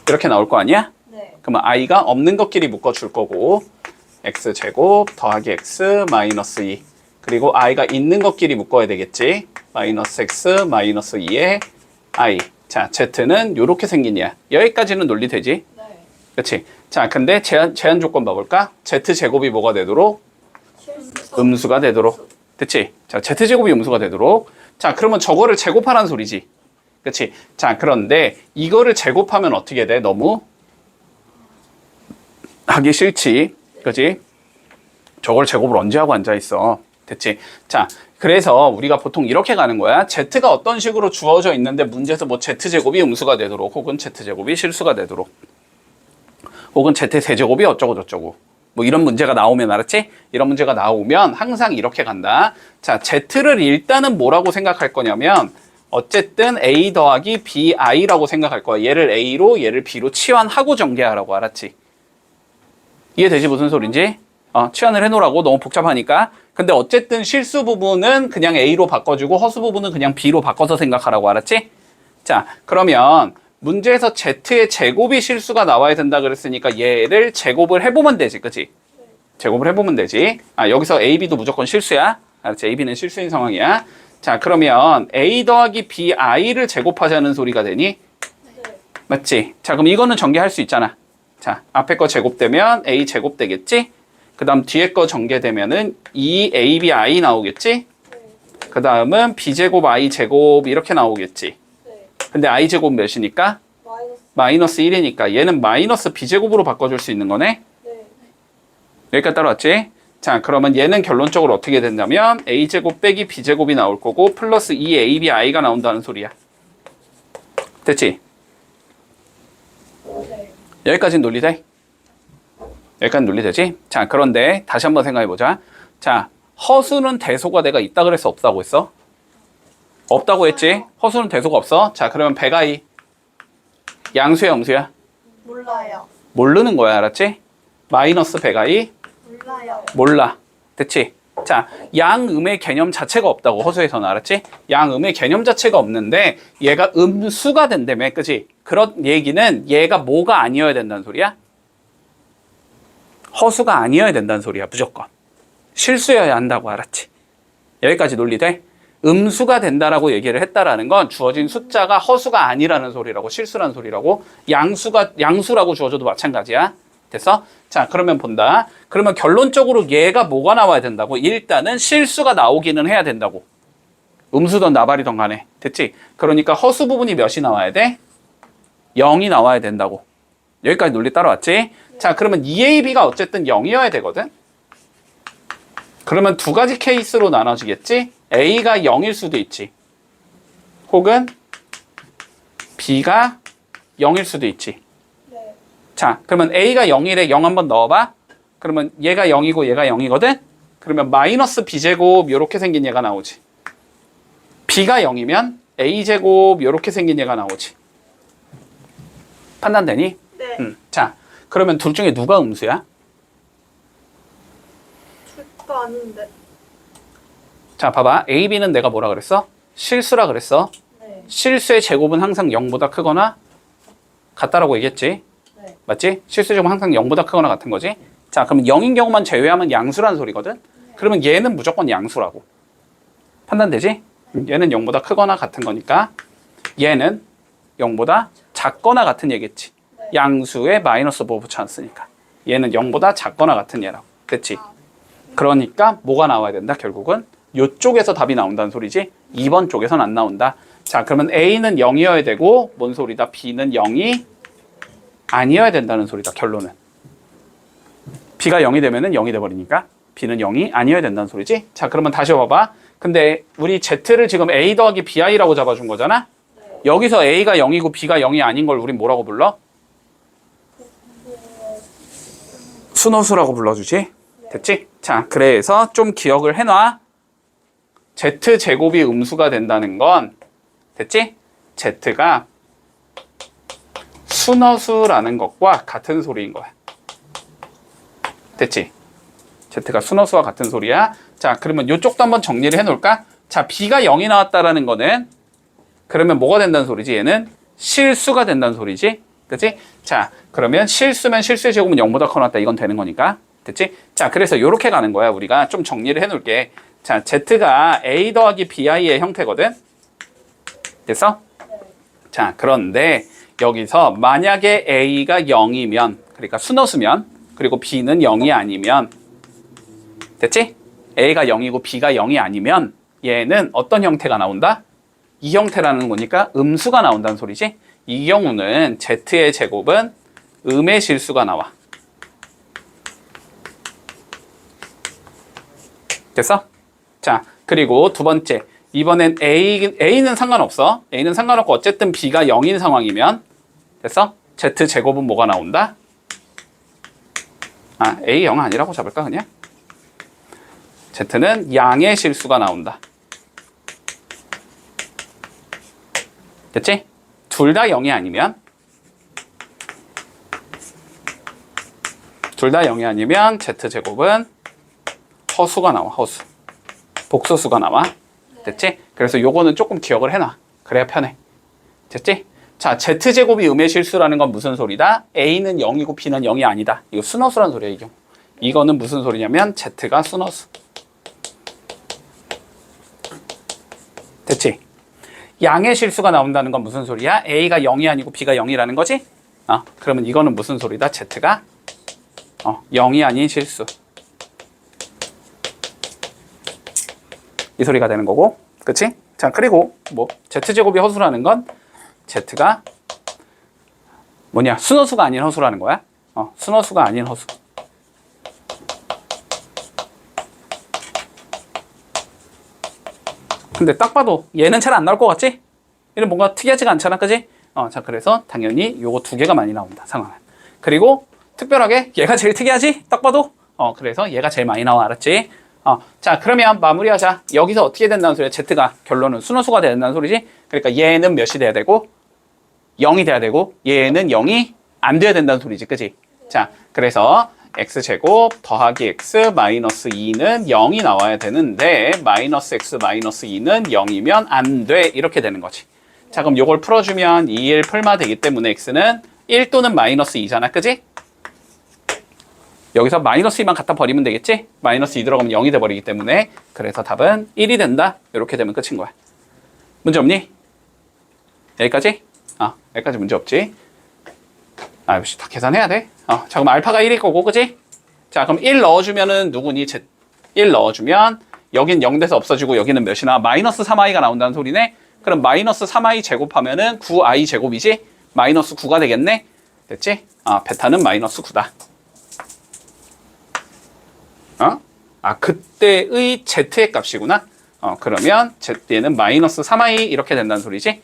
이렇게 나올 거 아니야? 네. 그러면 i가 없는 것끼리 묶어줄 거고 x제곱 더하기 x 마이너스 2 그리고 i가 있는 것끼리 묶어야 되겠지? 마이너스 x 마이너스 2의 i 자, z는 이렇게 생긴 얘야. 여기까지는 논리되지? 네. 그렇지? 자, 근데 제한 조건 봐볼까? z제곱이 뭐가 되도록? 실수. 음수가 되도록. 됐지? 자, z제곱이 음수가 되도록. 자, 그러면 저거를 제곱하라는 소리지. 그치? 자, 그런데 이거를 제곱하면 어떻게 돼? 너무 하기 싫지. 그치? 저걸 제곱을 언제 하고 앉아있어. 됐지? 자, 그래서 우리가 보통 이렇게 가는 거야. z가 어떤 식으로 주어져 있는데 문제에서 뭐 z제곱이 음수가 되도록 혹은 z제곱이 실수가 되도록 혹은 z3제곱이 어쩌고 저쩌고 뭐 이런 문제가 나오면 알았지? 이런 문제가 나오면 항상 이렇게 간다. 자, z를 일단은 뭐라고 생각할 거냐면 어쨌든 a 더하기 bi라고 생각할 거야. 얘를 a로 얘를 b로 치환하고 전개하라고. 알았지? 이해되지? 무슨 소린지? 치환을 해놓으라고. 너무 복잡하니까. 근데 어쨌든 실수 부분은 그냥 a로 바꿔주고 허수 부분은 그냥 b로 바꿔서 생각하라고. 알았지? 자, 그러면 문제에서 z의 제곱이 실수가 나와야 된다 그랬으니까 얘를 제곱을 해보면 되지. 그치? 제곱을 해보면 되지. 여기서 a, b도 무조건 실수야. 알았지? a, b는 실수인 상황이야. 자, 그러면 a 더하기 bi를 제곱하자는 소리가 되니? 네. 맞지? 자, 그럼 이거는 전개할 수 있잖아. 자, 앞에 거 제곱되면 a 제곱 되겠지? 그 다음 뒤에 거 전개되면은 2abi 나오겠지? 네. 그 다음은 b제곱 i 제곱 이렇게 나오겠지? 네. 근데 i 제곱 몇이니까? 마이너스. 마이너스 1이니까 얘는 마이너스 b제곱으로 바꿔줄 수 있는 거네? 네. 여기까지 따라왔지? 자, 그러면 얘는 결론적으로 어떻게 된다면 a제곱 빼기 b제곱이 나올 거고 플러스 2abi가 나온다는 소리야. 됐지? 네. 여기까지는 논리돼? 여기까지는 논리되지? 자, 그런데 다시 한번 생각해보자. 자, 허수는 대소가 내가 있다 그랬어? 없다고 했어? 없다고 했지? 허수는 대소가 없어? 자, 그러면 백아이 양수야 음수야? 몰라요. 모르는 거야. 알았지? 마이너스 백아이 몰라요. 몰라. 됐지? 자, 양음의 개념 자체가 없다고 허수에서는. 알았지? 양음의 개념 자체가 없는데 얘가 음수가 된다며. 그치? 그런 얘기는 얘가 뭐가 아니어야 된다는 소리야? 허수가 아니어야 된다는 소리야. 무조건 실수여야 한다고. 알았지? 여기까지 논리돼? 음수가 된다라고 얘기를 했다라는 건 주어진 숫자가 허수가 아니라는 소리라고, 실수라는 소리라고, 양수라고 주어져도 마찬가지야. 됐어? 자, 그러면 본다. 그러면 결론적으로 얘가 뭐가 나와야 된다고? 일단은 실수가 나오기는 해야 된다고. 음수든 나발이든 간에. 됐지? 그러니까 허수 부분이 몇이 나와야 돼? 0이 나와야 된다고. 여기까지 논리 따라왔지? 자, 그러면 2AB가 어쨌든 0이어야 되거든? 그러면 두 가지 케이스로 나눠지겠지? A가 0일 수도 있지. 혹은 B가 0일 수도 있지. 네. 자, 그러면 A가 0일에 0 한번 넣어봐. 그러면 얘가 0이고 얘가 0이거든? 그러면 마이너스 B제곱 요렇게 생긴 얘가 나오지. B가 0이면 A제곱 요렇게 생긴 얘가 나오지. 판단되니? 네. 자, 그러면 둘 중에 누가 음수야? 둘거 아닌데. 자, 봐봐. A, B는 내가 뭐라 그랬어? 실수라 그랬어. 네. 실수의 제곱은 항상 0보다 크거나 같다라고 얘기했지. 네. 맞지? 실수의 제곱은 항상 0보다 크거나 같은 거지. 자, 그러면 0인 경우만 제외하면 양수라는 소리거든. 그러면 얘는 무조건 양수라고. 판단되지? 얘는 0보다 크거나 같은 거니까 얘는 0보다 작거나 같은 얘기겠지. 양수에 마이너스 뭐 붙여놨으니까. 얘는 0보다 작거나 같은 얘라고. 됐지? 그러니까 뭐가 나와야 된다? 결국은 이쪽에서 답이 나온다는 소리지. 2번 쪽에서는 안 나온다. 자, 그러면 A는 0이어야 되고 뭔 소리다? B는 0이 아니어야 된다는 소리다. 결론은. B가 0이 되면은 0이 돼버리니까 B는 0이 아니어야 된다는 소리지. 자, 그러면 다시 봐봐. 근데 우리 Z를 지금 A 더하기 BI라고 잡아준 거잖아? 여기서 A가 0이고 B가 0이 아닌 걸 우린 뭐라고 불러? 순호수라고 불러주지. 됐지? 자, 그래서 좀 기억을 해놔. Z제곱이 음수가 된다는 건 됐지? Z가 순허수라는 것과 같은 소리인 거야. 됐지? Z가 순허수와 같은 소리야. 자, 그러면 이쪽도 한번 정리를 해놓을까? 자, B가 0이 나왔다라는 거는 그러면 뭐가 된다는 소리지? 얘는 실수가 된다는 소리지. 그치? 자, 그러면 실수면 실수의 제곱은 0보다 커놨다. 이건 되는 거니까. 됐지? 자, 그래서 이렇게 가는 거야. 우리가 좀 정리를 해놓을게. 자, Z가 A 더하기 BI의 형태거든? 됐어? 자, 그런데 여기서 만약에 A가 0이면, 그러니까 순허수면, 그리고 B는 0이 아니면, 됐지? A가 0이고 B가 0이 아니면 얘는 어떤 형태가 나온다? 이 형태라는 거니까 음수가 나온다는 소리지? 이 경우는 Z의 제곱은 음의 실수가 나와. 됐어? 자, 그리고 두 번째. 이번엔 A는 상관없어. A는 상관없고 어쨌든 B가 0인 상황이면 됐어? Z제곱은 뭐가 나온다? 아, A 0 아니라고 잡을까 그냥? Z는 양의 실수가 나온다. 됐지? 둘 다 0이 아니면 Z제곱은 허수가 나와. 허수. 복소수가 나와. 됐지? 그래서 요거는 조금 기억을 해놔. 그래야 편해. 됐지? 자, Z제곱이 음의 실수라는 건 무슨 소리다? A는 0이고 B는 0이 아니다. 이거 순허수란 소리야, 이 경우. 이거는 무슨 소리냐면 Z가 순허수. 됐지? 양의 실수가 나온다는 건 무슨 소리야? A가 0이 아니고 B가 0이라는 거지? 그러면 이거는 무슨 소리다? Z가 0이 아닌 실수. 이 소리가 되는 거고. 그치? 자, 그리고 뭐 Z제곱이 허수라는 건 Z가 뭐냐? 순허수가 아닌 허수라는 거야. 순허수가 아닌 허수. 근데 딱 봐도 얘는 잘 안 나올 것 같지? 얘는 뭔가 특이하지가 않잖아, 그지? 자, 그래서 당연히 요거 두 개가 많이 나온다, 상황은. 그리고 특별하게 얘가 제일 특이하지? 딱 봐도? 그래서 얘가 제일 많이 나와, 알았지? 자, 그러면 마무리하자. 여기서 어떻게 된다는 소리야? Z가 결론은 순허수가 된다는 소리지? 그러니까 얘는 몇이 돼야 되고 0이 돼야 되고 얘는 0이 안 돼야 된다는 소리지, 그지? 자, 그래서 x제곱 더하기 x 마이너스 2는 0이 나와야 되는데 마이너스 x 마이너스 2는 0이면 안 돼. 이렇게 되는 거지. 자, 그럼 요걸 풀어주면 2일 풀마 되기 때문에 x는 1 또는 마이너스 2잖아, 그지? 여기서 마이너스 2만 갖다 버리면 되겠지? 마이너스 2 들어가면 0이 돼버리기 때문에 그래서 답은 1이 된다. 이렇게 되면 끝인 거야. 문제 없니? 여기까지? 여기까지 문제 없지? 역시 다 계산해야 돼. 자, 그럼 알파가 1일 거고, 그지? 자, 그럼 1 넣어주면은 누구니? 1 넣어주면 여긴 0 돼서 없어지고 여기는 몇이나? 마이너스 3i가 나온다는 소리네? 그럼 마이너스 3i 제곱하면은 9i 제곱이지? 마이너스 9가 되겠네? 됐지? 베타는 마이너스 9다. 그때의 z의 값이구나. 그러면 얘는 마이너스 3i 이렇게 된다는 소리지?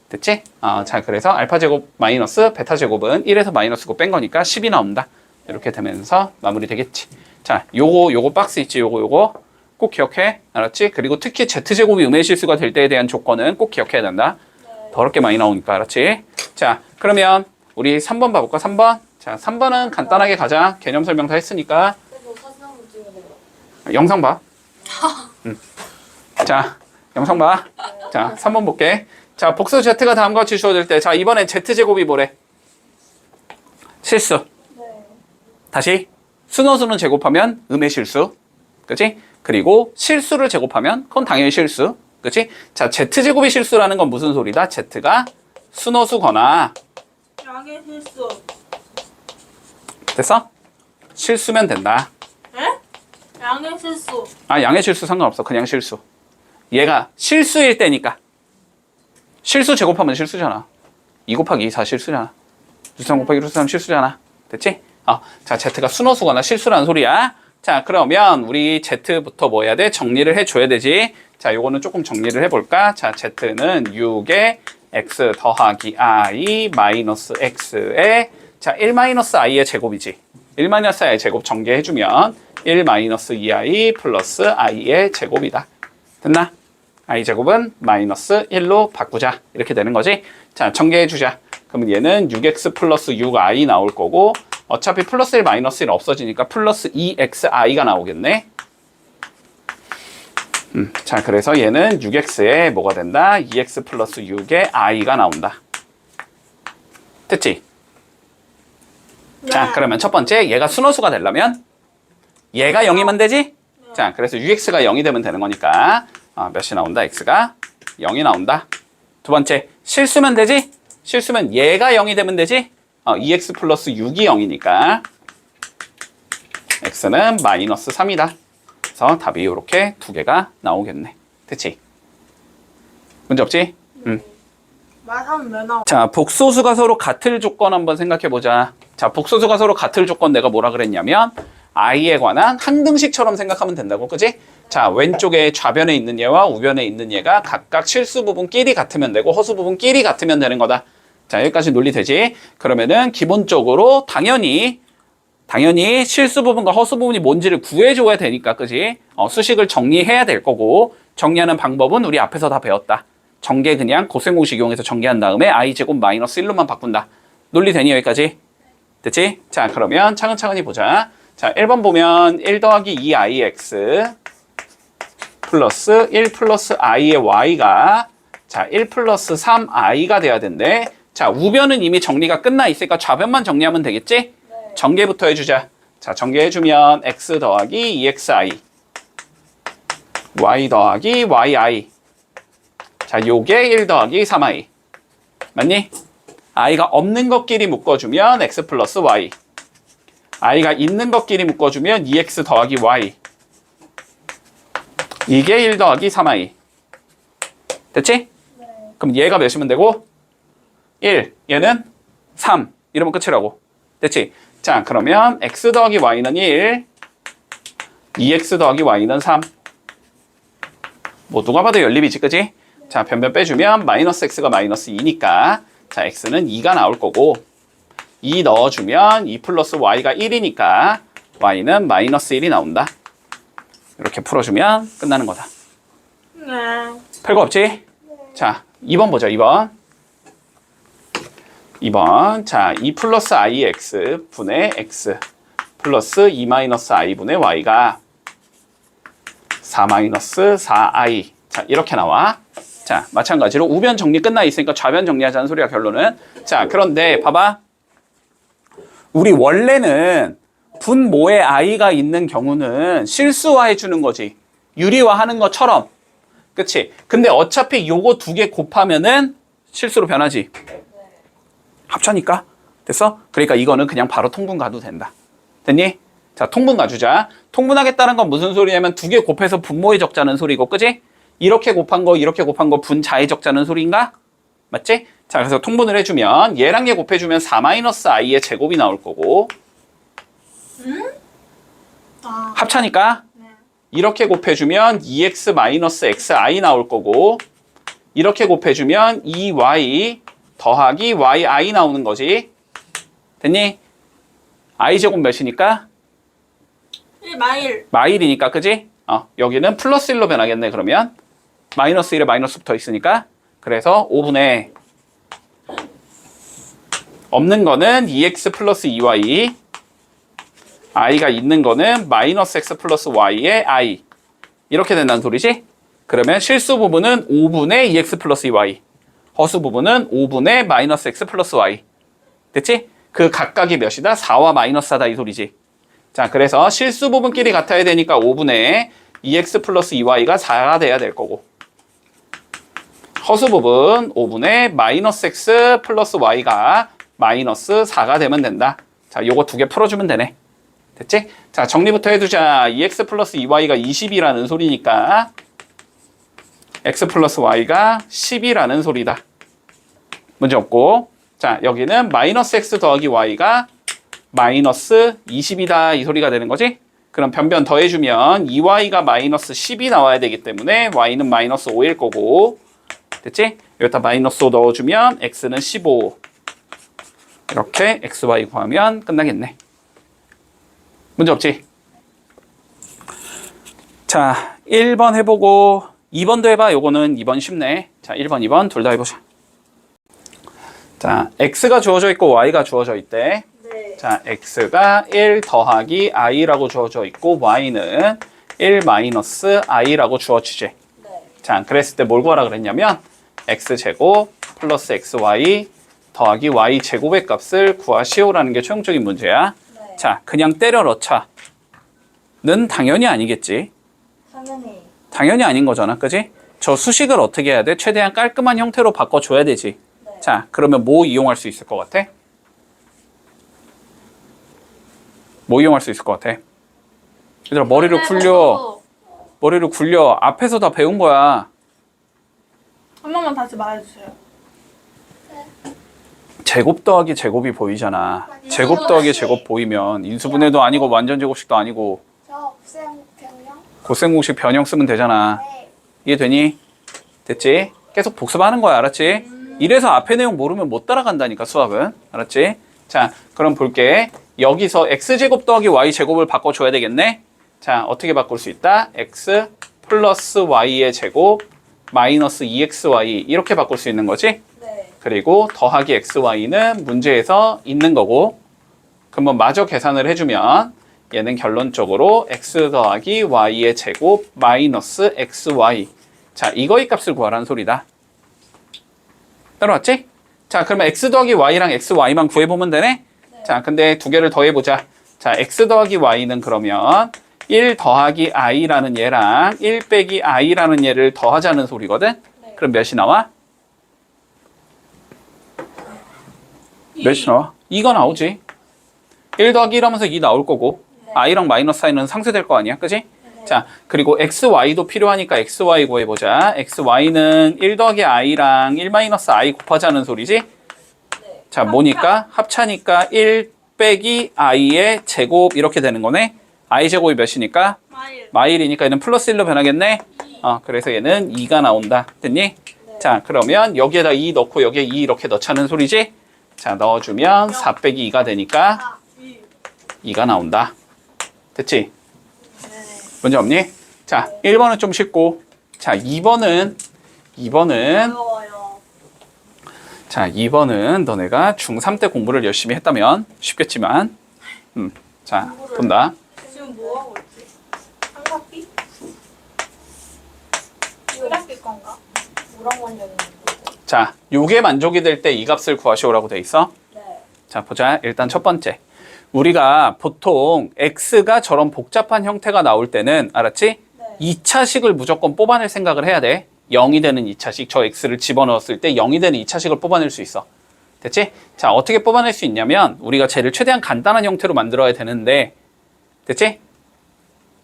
됐지? 자, 그래서 알파 제곱 마이너스 베타 제곱은 1에서 마이너스 9 뺀 거니까 10이 나온다. 이렇게 되면서 마무리 되겠지. 자, 요거 박스 있지? 요거 꼭 기억해. 알았지? 그리고 특히 z제곱이 음의 실수가 될 때에 대한 조건은 꼭 기억해야 된다. 더럽게 많이 나오니까. 알았지? 자, 그러면 우리 3번 봐볼까? 3번. 자, 3번은 간단하게 가자. 개념 설명 다 했으니까. 영상 봐. 자, 영상 봐. 자, 3번 볼게. 자, 복수 z가 다음과 같이 주어질 때, 자, 이번엔 z제곱이 뭐래? 실수. 다시, 순호수는 제곱하면 음의 실수. 그치? 그리고 실수를 제곱하면 그건 당연히 실수. 그치? 자, z제곱이 실수라는 건 무슨 소리다? z가 순호수거나. 양의 실수. 됐어? 실수면 된다. 에? 양의 실수. 양의 실수 상관없어. 그냥 실수. 얘가 실수일 때니까. 실수 제곱하면 실수잖아. 2 곱하기 2, 4 실수잖아. 루트 3 곱하기 루트 3 실수잖아. 됐지? 자, z가 순호수거나 실수라는 소리야. 자, 그러면 우리 z부터 뭐 해야 돼? 정리를 해줘야 되지. 자, 요거는 조금 정리를 해볼까? 자, z는 6에 x 더하기 i 마이너스 x에 자, 1 마이너스 i의 제곱이지. 1 마이너스 i의 제곱 전개해주면 1 마이너스 2i 플러스 i의 제곱이다. 됐나? i 제곱은 마이너스 1로 바꾸자. 이렇게 되는 거지. 자, 전개해주자. 그러면 얘는 6x 플러스 6i 나올 거고 어차피 플러스 1 마이너스 1 없어지니까 플러스 2xi가 나오겠네. 자, 그래서 얘는 6x에 뭐가 된다? 2x 플러스 6에 i가 나온다. 됐지? 자, 그러면 첫 번째 얘가 순호수가 되려면 얘가 0이면 되지? 자, 그래서 6x가 0이 되면 되는 거니까 몇이 나온다? x가 0이 나온다. 두 번째, 실수면 되지? 실수면 얘가 0이 되면 되지? 2x 플러스 6이 0이니까 x는 마이너스 3이다. 그래서 답이 이렇게 두 개가 나오겠네. 됐지? 문제 없지? 말하면 왜 나와? 자, 복소수가 서로 같을 조건 한번 생각해보자. 자, 복소수가 서로 같을 조건 내가 뭐라 그랬냐면 i에 관한 항등식처럼 생각하면 된다고, 그지? 자, 왼쪽에 좌변에 있는 얘와 우변에 있는 얘가 각각 실수 부분끼리 같으면 되고 허수 부분끼리 같으면 되는 거다. 자, 여기까지 논리 되지? 그러면은 기본적으로 당연히 실수 부분과 허수 부분이 뭔지를 구해줘야 되니까, 그지? 수식을 정리해야 될 거고 정리하는 방법은 우리 앞에서 다 배웠다. 전개 그냥 고생 공식 이용해서 전개한 다음에 i제곱 마이너스 1로만 바꾼다. 논리 되니 여기까지? 됐지? 자, 그러면 차근차근히 보자. 자, 1번 보면 1 더하기 2ix 플러스 1 플러스 i의 y가 자, 1 플러스 3i가 돼야 된대. 자, 우변은 이미 정리가 끝나 있으니까 좌변만 정리하면 되겠지? 네. 전개부터 해주자. 자, 전개해주면 x 더하기 2xi y 더하기 yi 자, 요게 1 더하기 3i 맞니? i가 없는 것끼리 묶어주면 x 플러스 y i가 있는 것끼리 묶어주면 2x 더하기 y 이게 1 더하기 3i 됐지? 네. 그럼 얘가 몇이면 되고? 1, 얘는 3 이러면 끝이라고. 됐지? 자, 그러면 x 더하기 y는 1 2x 더하기 y는 3 뭐 누가 봐도 연립이지, 그지? 자, 변변 빼주면 마이너스 x가 마이너스 2니까 자, x는 2가 나올 거고 2 넣어주면 2 플러스 y가 1이니까 y는 마이너스 1이 나온다. 이렇게 풀어주면 끝나는 거다. 네. 별거 없지? 네. 자, 2번 보자. 2번. 자, 2 플러스 ix 분의 x 플러스 2 마이너스 i 분의 y가 4 마이너스 4i. 자, 이렇게 나와. 자, 마찬가지로 우변 정리 끝나 있으니까 좌변 정리하자는 소리야, 결론은. 자, 그런데 봐봐. 우리 원래는 분모에 i가 있는 경우는 실수화해 주는 거지. 유리화하는 것처럼. 그치? 근데 어차피 요거 두 개 곱하면은 실수로 변하지. 합차니까. 됐어? 그러니까 이거는 그냥 바로 통분 가도 된다. 됐니? 자, 통분 가주자. 통분하겠다는 건 무슨 소리냐면 두 개 곱해서 분모에 적자는 소리고, 그지? 이렇게 곱한 거 분자에 적자는 소리인가? 맞지? 자, 그래서 통분을 해주면 얘랑 얘 곱해주면 4-i의 제곱이 나올 거고, 아, 합차니까 네. 이렇게 곱해주면 2x-xi 나올 거고, 이렇게 곱해주면 2y 더하기 yi 나오는 거지. 됐니? i제곱 몇이니까? 1마일. 마일이니까, 그지? 여기는 플러스 1로 변하겠네, 그러면. 마이너스 1에 마이너스 붙어 있으니까. 그래서 5분의 없는 거는 2x 플러스 2y, i가 있는 거는 마이너스 x 플러스 y의 i. 이렇게 된다는 소리지? 그러면 실수 부분은 5분의 2x 플러스 2y, 허수 부분은 5분의 마이너스 x 플러스 y. 됐지? 그 각각이 몇이다? 4와 마이너스 4다 이 소리지. 자, 그래서 실수 부분끼리 같아야 되니까 5분의 2x 플러스 2y가 4가 돼야 될 거고, 허수 부분 5분의 마이너스 x 플러스 y가 마이너스 4가 되면 된다. 자, 요거 두 개 풀어주면 되네. 됐지? 자, 정리부터 해두자. 2x 플러스 2y가 20이라는 소리니까 x 플러스 y가 10이라는 소리다. 문제 없고, 자, 여기는 마이너스 x 더하기 y가 마이너스 20이다 이 소리가 되는 거지? 그럼 변변 더해주면 2y가 마이너스 10이 나와야 되기 때문에 y는 마이너스 5일 거고, 됐지? 여기다 마이너스 5 넣어주면 x는 15. 이렇게 x, y 구하면 끝나겠네. 문제 없지? 자, 1번 해보고 2번도 해봐. 요거는 2번 쉽네. 자, 1번, 2번 둘 다 해보자. 자, x가 주어져 있고 y가 주어져 있대. 네. 자, x가 1 더하기 i라고 주어져 있고 y는 1 마이너스 i라고 주어지지. 네. 자, 그랬을 때 뭘 구하라 그랬냐면 x제곱 플러스 xy 더하기 y제곱의 값을 구하시오라는 게 최종적인 문제야. 네. 자, 그냥 때려 넣자는 당연히 아니겠지. 당연히. 당연히 아닌 거잖아, 그지? 저 수식을 어떻게 해야 돼? 최대한 깔끔한 형태로 바꿔줘야 되지. 네. 자, 그러면 뭐 이용할 수 있을 것 같아? 뭐 이용할 수 있을 것 같아? 얘들아, 머리를 굴려. 머리를 굴려. 앞에서 다 배운 거야. 한 번만 다시 말해주세요. 제곱 더하기 제곱이 보이잖아. 제곱 더하기 제곱 보이면 인수분해도 아니고 완전 제곱식도 아니고 저 곱셈 변형? 고셈공식 변형 쓰면 되잖아. 네. 이해되니? 됐지? 계속 복습하는 거야, 알았지? 이래서 앞에 내용 모르면 못 따라간다니까, 수학은. 알았지? 자, 그럼 볼게. 여기서 x제곱 더하기 y제곱을 바꿔줘야 되겠네? 자, 어떻게 바꿀 수 있다? x 플러스 y의 제곱 마이너스 2xy 이렇게 바꿀 수 있는 거지? 네. 그리고 더하기 xy는 문제에서 있는 거고, 그러면 마저 계산을 해주면 얘는 결론적으로 x 더하기 y의 제곱 마이너스 xy. 자, 이거의 값을 구하라는 소리다. 따라왔지? 자, 그러면 x 더하기 y랑 xy만 구해보면 되네? 네. 자, 근데 두 개를 더해보자. 자, x 더하기 y는 그러면 1 더하기 i라는 얘랑 1 빼기 i라는 얘를 더하자는 소리거든? 네. 그럼 몇이 나와? 몇이 나와? 2가 나오지. 1 더하기 1 하면서 2 나올 거고, 네. i랑 마이너스 i는 상쇄될 거 아니야, 그지? 네. 자, 그리고 xy도 필요하니까 xy 구해보자. xy는 1 더하기 i랑 1 마이너스 i 곱하자는 소리지? 네. 자, 뭐니까? 합차니까 1 빼기 i의 제곱 이렇게 되는 거네? i 제곱이 몇이니까? 마일. 마일이니까 얘는 플러스 1로 변하겠네? 그래서 얘는 2가 나온다. 됐니? 네. 자, 그러면 여기에다 2 넣고 여기에 2 이렇게 넣자는 소리지? 자, 넣어주면 4 빼기 2가 되니까 4, 2. 2가 나온다. 됐지? 네. 문제 없니? 자, 1번은 좀 쉽고, 자, 2번은 어려워요. 자, 2번은 너네가 중3 때 공부를 열심히 했다면 쉽겠지만, 자, 본다. 지금 뭐 하고 있지? 한카피? 쓰레기 건가? 물어본적인 거. 자, 요게 만족이 될 때 이 값을 구하시오라고 돼 있어. 네. 자, 보자. 일단 첫 번째. 우리가 보통 x가 저런 복잡한 형태가 나올 때는 알았지? 네. 2차식을 무조건 뽑아낼 생각을 해야 돼. 0이 되는 2차식, 저 x를 집어넣었을 때 0이 되는 2차식을 뽑아낼 수 있어. 됐지? 자, 어떻게 뽑아낼 수 있냐면 우리가 쟤를 최대한 간단한 형태로 만들어야 되는데, 됐지?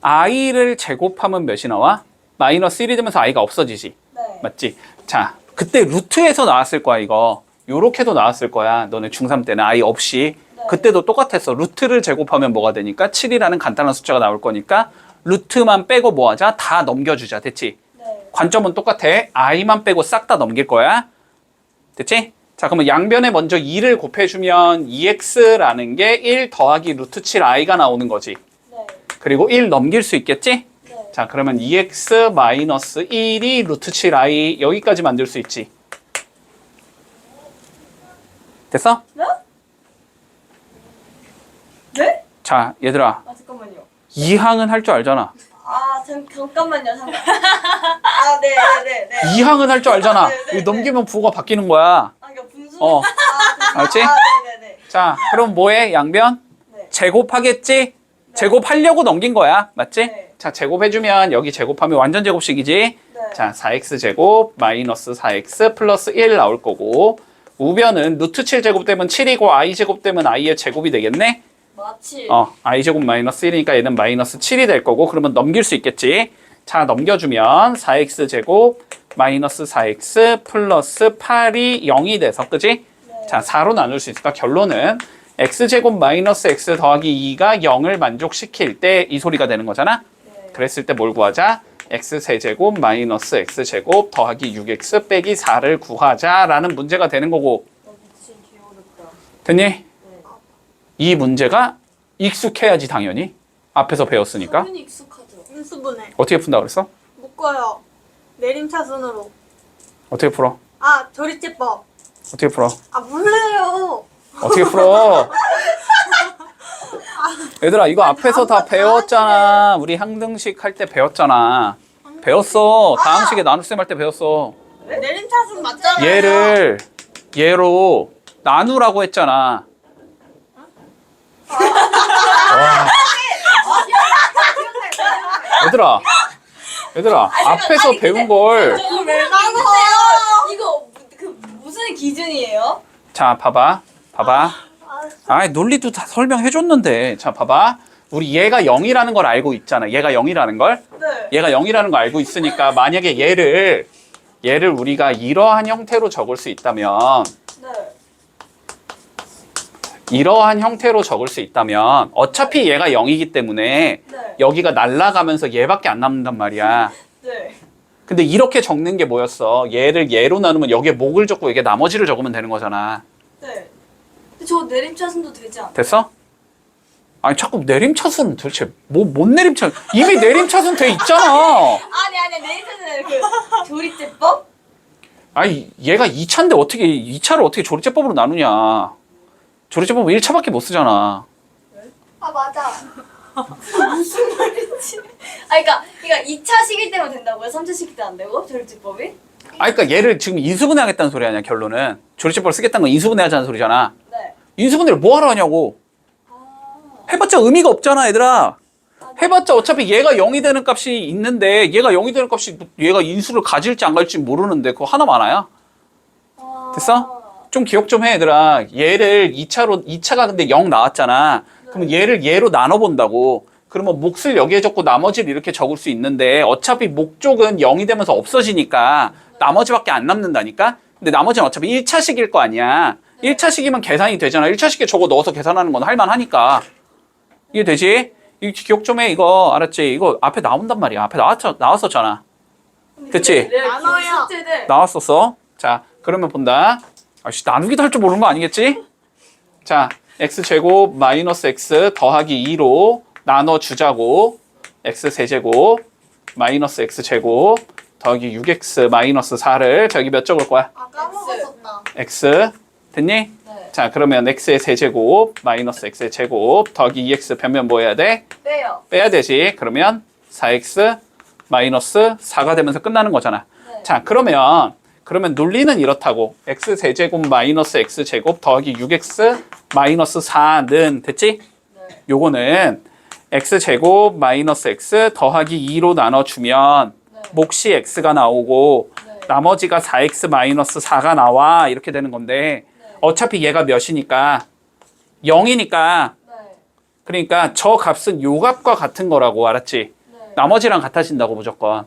i를 제곱하면 몇이 나와? 마이너스 1이 되면서 i가 없어지지. 네. 맞지? 자, 그때 루트에서 나왔을 거야, 이거. 요렇게도 나왔을 거야. 너네 중3 때는 i 없이. 네. 그때도 똑같았어. 루트를 제곱하면 뭐가 되니까? 7이라는 간단한 숫자가 나올 거니까 루트만 빼고 뭐 하자? 다 넘겨주자. 됐지? 네. 관점은 똑같아. i만 빼고 싹 다 넘길 거야. 됐지? 자, 그러면 양변에 먼저 2를 곱해주면 2x라는 게 1 더하기 루트 7i가 나오는 거지. 네. 그리고 1 넘길 수 있겠지? 네. 자, 그러면 2x 마이너스 1이 루트 7i 여기까지 만들 수 있지. 됐어? 네? 네? 자, 얘들아. 아 잠깐만요. 2항은 할 줄 알잖아. 아 잠깐만요. 아 네네네. 네. 2항은 할 줄 알잖아. 네, 네, 이거 넘기면 부호가 바뀌는 거야. 아 그러니까 분수. 어. 아, 알지? 아 네네네. 자, 그럼 뭐해? 양변? 네. 제곱하겠지? 제곱하려고 넘긴 거야. 맞지? 네. 자, 제곱해주면 여기 제곱하면 완전 제곱식이지? 네. 자, 4x 제곱 마이너스 4x 플러스 1 나올 거고, 우변은 루트 7 제곱되면 7이고 i 제곱되면 i의 제곱이 되겠네? 마치. i 제곱 마이너스 1이니까 얘는 마이너스 7이 될 거고, 그러면 넘길 수 있겠지? 자, 넘겨주면 4x 제곱 마이너스 4x 플러스 8이 0이 돼서, 그지? 네. 자, 4로 나눌 수 있으니까 결론은 x제곱 마이너스 x 더하기 2가 0을 만족시킬 때 이 소리가 되는 거잖아? 네. 그랬을 때 뭘 구하자? x세제곱 마이너스 x제곱 더하기 6x 빼기 4를 구하자라는 문제가 되는 거고. 미친 개어렵다. 됐니? 네. 이 문제가 익숙해야지 당연히. 앞에서 배웠으니까. 당연히 익숙하죠. 인수분해. 어떻게 푼다 그랬어? 묶어요. 내림차순으로. 어떻게 풀어? 아, 조리제법. 어떻게 풀어? 아, 몰라요. 어떻게 풀어? 얘들아, 이거 앞에서 다 배웠잖아. 우리 항등식 할 때 배웠잖아. 배웠어. 다항식에 나눗셈 할 때 배웠어. 내림차순 맞잖아요. 얘를 얘로 나누라고 했잖아. 와. 얘들아, 앞에서 배운 걸. 이거 왜 나눠? 이거 그 무슨 기준이에요? 자, 봐봐. 아, 논리도 다 설명해줬는데. 자, 봐봐. 우리 얘가 0이라는 걸 알고 있잖아. 얘가 0이라는 걸. 네. 얘가 0이라는 걸 알고 있으니까 만약에 얘를 우리가 이러한 형태로 적을 수 있다면, 네. 이러한 형태로 적을 수 있다면 어차피 얘가 0이기 때문에 네. 여기가 날아가면서 얘밖에 안 남는단 말이야. 네. 근데 이렇게 적는 게 뭐였어? 얘를 얘로 나누면 여기에 목을 적고 여기에 나머지를 적으면 되는 거잖아. 네. 근데 저 내림차순도 되지 않아요? 됐어? 아니 자꾸 내림차순은 도대체 뭔 내림차순? 이미 내림차순 돼 있잖아. 아니 내림차순은 그 조리제법? 아니 얘가 2차인데 어떻게 2차를 어떻게 조리제법으로 나누냐? 조리제법은 1차밖에 못 쓰잖아. 아, 맞아. 무슨 말이지? 아 그러니까 2차 시기 때만 된다고요? 3차 시기 때 안 되고 조리제법이? 아 그러니까 얘를 지금 인수분해하겠다는 소리 아니야 결론은. 조리제법을 쓰겠다는 건 인수분해하자는 소리잖아. 네. 인수분해를 뭐하러 하냐고. 해봤자 의미가 없잖아 얘들아. 해봤자 어차피 얘가 0이 되는 값이 있는데 얘가 0이 되는 값이 얘가 인수를 가질지 안 가질지 모르는데 그거 하나 많아야? 됐어? 좀 기억 좀 해 얘들아. 얘를 2차가 근데 0 나왔잖아. 그러면 얘를 얘로 나눠본다고. 그러면 몫을 여기에 적고 나머지를 이렇게 적을 수 있는데 어차피 목 쪽은 0이 되면서 없어지니까 나머지밖에 안 남는다니까? 근데 나머지는 어차피 1차식일 거 아니야. 1차식이면 계산이 되잖아. 1차식에 저거 넣어서 계산하는 건 할만하니까. 이게 되지? 이거 기억 좀 해 이거. 알았지? 이거 앞에 나온단 말이야. 앞에 나왔었잖아. 그치? 나눠요. 나왔었어. 자, 그러면 본다. 아씨, 나누기도 할 줄 모르는 거 아니겠지? 자, x제곱 마이너스 x 더하기 2로 나눠주자고. x세제곱 마이너스 x제곱 더하기 6x 마이너스 4를 저기 몇 적을 거야? 아, 까먹었었다. x 됐니? 네. 자, 그러면 x의 세제곱 마이너스 x의 제곱 더하기 2x 변면 뭐 해야 돼? 빼요. 빼야 되지. 그러면 4x 마이너스 4가 되면서 끝나는 거잖아. 네. 자, 그러면 논리는 이렇다고. x 세제곱 마이너스 x 제곱 더하기 6x 마이너스 4는 됐지? 요거는 x제곱 마이너스 x 더하기 2로 나눠주면 네. 몫이 x가 나오고 네. 나머지가 4x 마이너스 4가 나와 이렇게 되는 건데 네. 어차피 얘가 몇이니까 0이니까 네. 그러니까 저 값은 요 값과 같은 거라고 알았지? 네. 나머지랑 같아진다고 무조건.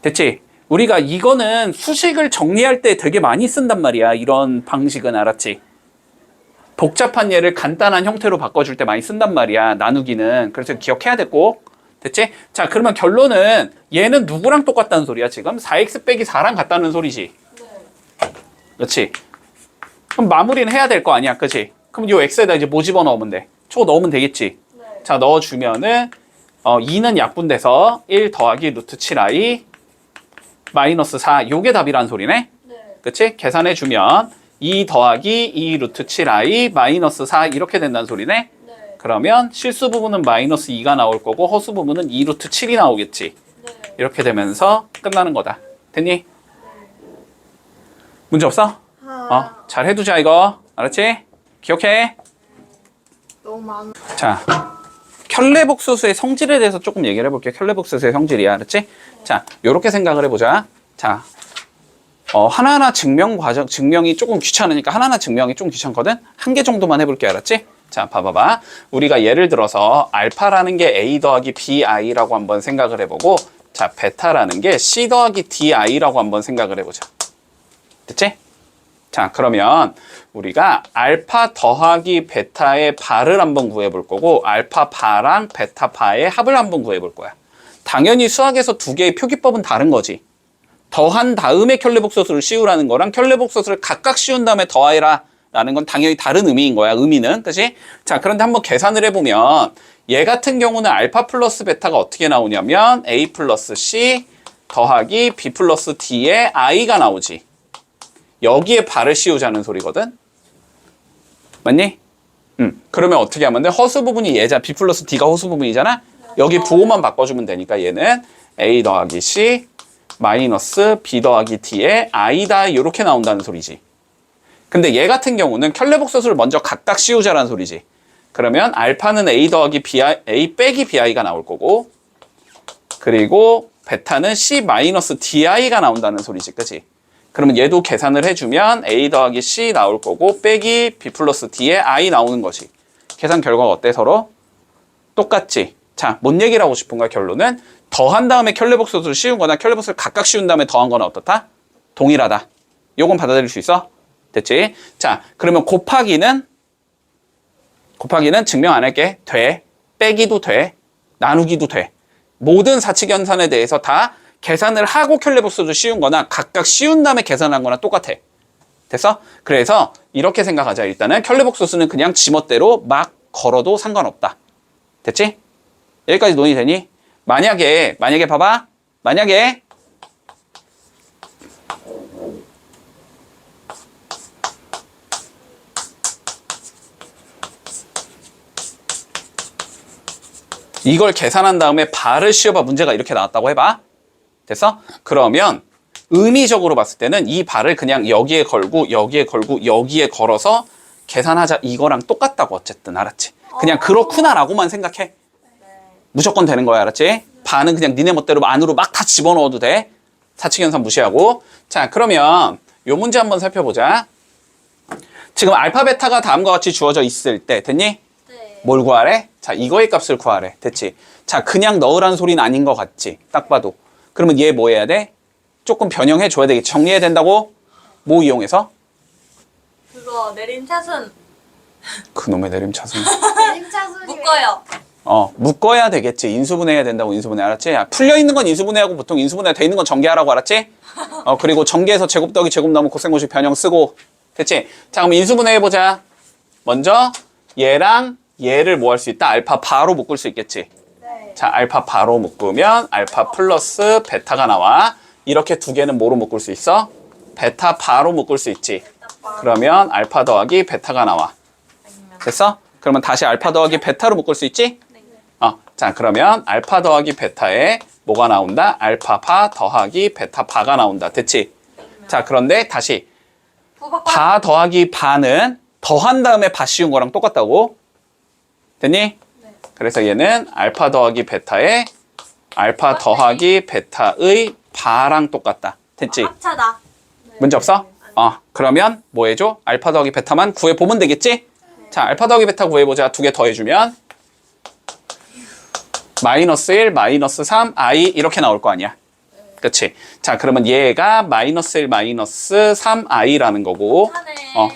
됐지? 우리가 이거는 수식을 정리할 때 되게 많이 쓴단 말이야. 이런 방식은 알았지? 복잡한 예를 간단한 형태로 바꿔줄 때 많이 쓴단 말이야. 나누기는. 그래서 기억해야 돼 꼭. 됐지? 자, 그러면 결론은 얘는 누구랑 똑같다는 소리야 지금? 4x 빼기 4랑 같다는 소리지. 네. 그렇지? 그럼 마무리는 해야 될 거 아니야. 그치? 그럼 요 x에다 이제 뭐 집어넣으면 돼? 저거 넣으면 되겠지? 네. 자, 넣어주면은 2는 약분돼서 1 더하기 루트 7i 마이너스 4 요게 답이란 소리네. 네. 그치? 계산해주면 2 더하기 2 루트 7i 마이너스 4 이렇게 된다는 소리네. 네. 그러면 실수 부분은 마이너스 2가 나올 거고 허수 부분은 2 루트 7이 나오겠지. 네. 이렇게 되면서 끝나는 거다. 됐니? 문제 없어? 잘 해두자 이거. 알았지? 기억해. 너무 많아. 자, 켤레복소수의 성질에 대해서 조금 얘기를 해볼게요. 켤레복소수의 성질이야. 알았지? 자, 요렇게 생각을 해보자. 자, 하나하나 증명이 조금 귀찮으니까 하나하나 증명이 좀 귀찮거든? 한 개 정도만 해볼게. 알았지? 자, 봐봐봐. 우리가 예를 들어서 알파라는 게 A 더하기 BI라고 한번 생각을 해보고 자, 베타라는 게 C 더하기 DI라고 한번 생각을 해보자. 됐지? 자, 그러면 우리가 알파 더하기 베타의 바를 한번 구해볼 거고 알파 바랑 베타 바의 합을 한번 구해볼 거야. 당연히 수학에서 두 개의 표기법은 다른 거지. 더한 다음에 켤레복소수를 씌우라는 거랑 켤레복소수를 각각 씌운 다음에 더하라 라는 건 당연히 다른 의미인 거야. 의미는. 그치? 자, 그런데 한번 계산을 해보면 얘 같은 경우는 알파 플러스 베타가 어떻게 나오냐면 A 플러스 C 더하기 B 플러스 D의 I가 나오지. 여기에 발을 씌우자는 소리거든. 맞니? 그러면 어떻게 하면 돼? 허수 부분이 얘자. B 플러스 D가 허수 부분이잖아. 여기 부호만 바꿔주면 되니까 얘는 A 더하기 C 마이너스 B 더하기 D의 I다 이렇게 나온다는 소리지. 근데 얘 같은 경우는 켤레복소수를 먼저 각각 씌우자라는 소리지. 그러면 알파는 A 더하기 A 빼기 BI가 나올 거고 그리고 베타는 C 마이너스 DI가 나온다는 소리지. 그치? 그러면 얘도 계산을 해주면 A 더하기 C 나올 거고 빼기 B 플러스 D의 I 나오는 것이. 계산 결과가 어때 서로? 똑같지? 자, 뭔 얘기를 하고 싶은 거야 결론은? 더한 다음에 켤레복소수를 씌운 거나 켤레복소수를 각각 씌운 다음에 더한 거나 어떻다? 동일하다. 요건 받아들일 수 있어? 됐지? 자, 그러면 곱하기는 증명 안 할게. 돼. 빼기도 돼. 나누기도 돼. 모든 사칙연산에 대해서 다 계산을 하고 켤레복소수를 씌운 거나 각각 씌운 다음에 계산한 거나 똑같아. 됐어? 그래서 이렇게 생각하자. 일단은 켤레복소수는 그냥 지멋대로 막 걸어도 상관없다. 됐지? 여기까지 논의되니? 만약에 봐봐. 만약에 이걸 계산한 다음에 발을 씌워봐 문제가 이렇게 나왔다고 해봐. 됐어? 그러면 의미적으로 봤을 때는 이 발을 그냥 여기에 걸고 여기에 걸고 여기에 걸어서 계산하자 이거랑 똑같다고 어쨌든 알았지? 그냥 그렇구나라고만 생각해. 무조건 되는 거야. 알았지? 반은 그냥 니네 멋대로 안으로 막 다 집어넣어도 돼. 사칙연산 무시하고. 자, 그러면 요 문제 한번 살펴보자. 지금 알파 베타가 다음과 같이 주어져 있을 때 됐니? 네. 뭘 구하래? 자, 이거의 값을 구하래. 됐지? 자, 그냥 넣으라는 소리는 아닌 것 같지? 딱 봐도. 그러면 얘 뭐 해야 돼? 조금 변형해 줘야 되겠지. 정리해야 된다고? 뭐 이용해서? 그거 내림차순 그놈의 내림차순. 내림차순이 묶어요. 묶어야 되겠지. 인수분해해야 된다고 인수분해 알았지? 야, 풀려있는 건 인수분해하고 보통 인수분해 돼 있는 건 전개하라고 알았지? 그리고 전개해서 제곱 더하기 제곱 나오면 곱셈고식 변형 쓰고. 됐지? 자, 그럼 인수분해 해보자. 먼저 얘랑 얘를 뭐 할 수 있다? 알파 바로 묶을 수 있겠지? 네. 자, 알파 바로 묶으면 알파 플러스 베타가 나와. 이렇게 두 개는 뭐로 묶을 수 있어? 베타 바로 묶을 수 있지. 그러면 알파 더하기 베타가 나와. 됐어? 그러면 다시 알파 더하기 베타로 묶을 수 있지? 자, 그러면 알파 더하기 베타에 뭐가 나온다? 알파 바 더하기 베타 바가 나온다. 됐지? 자, 그런데 다시 바 더하기 바는 더한 다음에 바 씌운 거랑 똑같다고? 됐니? 네. 그래서 얘는 알파 더하기 베타의 알파 더하기 베타의 바랑 똑같다. 됐지? 합차다. 문제 없어? 그러면 뭐 해줘? 알파 더하기 베타만 구해보면 되겠지? 자, 알파 더하기 베타 구해보자. 두 개 더해주면 마이너스 1, 마이너스 3, i 이렇게 나올 거 아니야. 그치? 자, 그러면 얘가 마이너스 1, 마이너스 3i라는 거고 하네.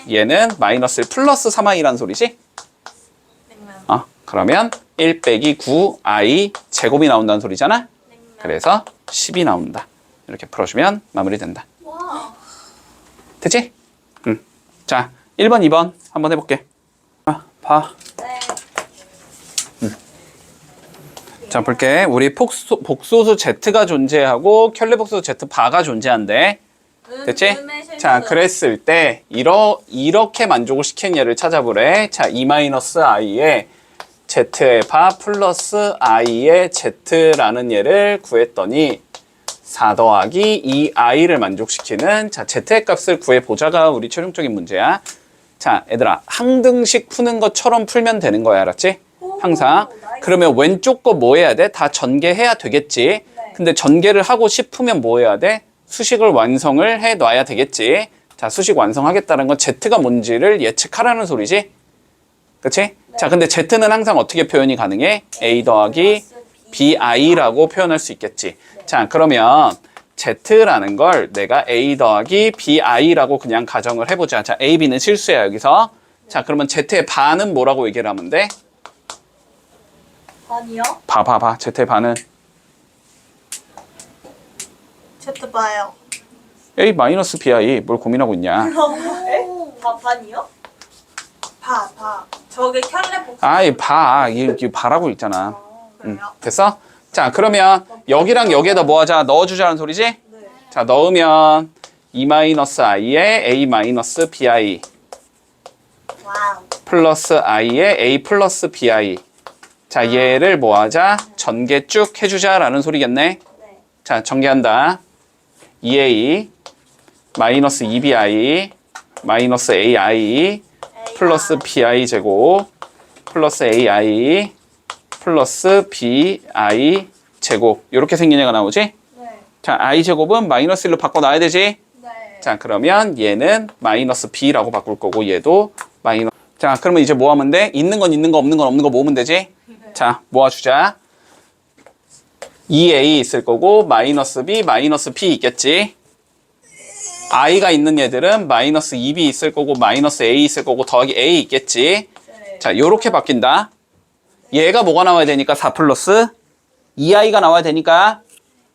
얘는 마이너스 1 플러스 3i라는 소리지? 냉면. 그러면 1 빼기 9i 제곱이 나온다는 소리잖아? 냉면. 그래서 10이 나온다. 이렇게 풀어주면 마무리된다. 와. 됐지? 자, 1번, 2번 한번 해볼게. 봐. 네. 자, 볼게. 우리 복소수 Z가 존재하고 켤레 복소수 Z 바가 존재한대. 됐지? 자, 그랬을 때 이렇게 만족을 시킨 얘를 찾아보래. 자, 2-i의 Z의 바 플러스 i의 Z라는 얘를 구했더니 4 더하기 2i를 만족시키는 자, Z의 값을 구해보자가 우리 최종적인 문제야. 자, 얘들아, 항등식 푸는 것처럼 풀면 되는 거야, 알았지? 항상. 그러면 왼쪽 거 뭐 해야 돼? 다 전개해야 되겠지. 근데 전개를 하고 싶으면 뭐 해야 돼? 수식을 완성을 해 놔야 되겠지. 자, 수식 완성하겠다는 건 Z가 뭔지를 예측하라는 소리지. 그치? 자, 근데 Z는 항상 어떻게 표현이 가능해? A 더하기 BI라고 표현할 수 있겠지. 자, 그러면 Z라는 걸 내가 A 더하기 BI라고 그냥 가정을 해보자. 자, A, B는 실수야, 여기서. 자, 그러면 Z의 반은 뭐라고 얘기를 하면 돼? 아니요. 봐. Z의 반은 Z 봐요. A 마이너스 BI. 뭘 고민하고 있냐? 반이요? 봐. 저게 켤레 복수. 아이, 봐. 이게 봐라고 있잖아. 그래요? 됐어? 자, 그러면 여기랑 여기에다 뭐 하자? 넣어주자는 소리지? 네. 자, 넣으면 2-i의 A-bi 와우. 플러스 i의 A 플러스 bi. 자, 얘를 뭐 하자? 전개 쭉 해주자라는 소리겠네. 네. 자, 전개한다. 2a 마이너스 2bi 마이너스 ai 플러스 bi 제곱 플러스 ai 플러스 bi 제곱 이렇게 생긴 애가 나오지? 네. 자, i 제곱은 마이너스 1로 바꿔놔야 되지? 네. 자, 그러면 얘는 마이너스 b라고 바꿀 거고 얘도 마이너스. 자, 그러면 이제 뭐 하면 돼? 있는 건 있는 거 없는 건 없는 거 모으면 되지? 자, 모아주자. 2a 있을 거고 마이너스 b 마이너스 p 있겠지? i가 있는 얘들은 마이너스 2b 있을 거고 마이너스 a 있을 거고 더하기 a 있겠지? 네. 자, 요렇게 바뀐다. 얘가 뭐가 나와야 되니까 4 플러스 2i가 나와야 되니까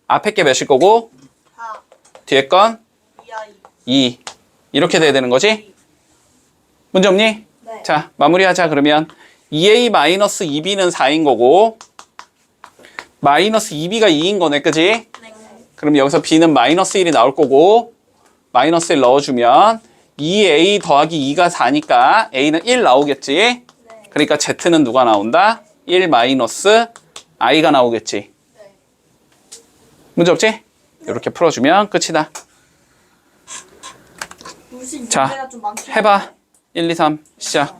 앞에 게 몇일 거고 봐. 뒤에 건 이아이. 2 이렇게 돼야 되는 거지? 문제 없니? 네. 자, 마무리하자. 그러면 2a 마이너스 2b는 4인 거고 마이너스 2b가 2인 거네, 그지? 네. 그럼 여기서 b는 마이너스 1이 나올 거고 마이너스 1 넣어주면 2a 더하기 2가 4니까 a는 1 나오겠지? 네. 그러니까 z는 누가 나온다? 1 마이너스 i가 나오겠지? 네. 문제 없지? 이렇게 풀어주면 끝이다. 무슨 자, 문제가 좀 많긴 해봐. 1, 2, 3 시작.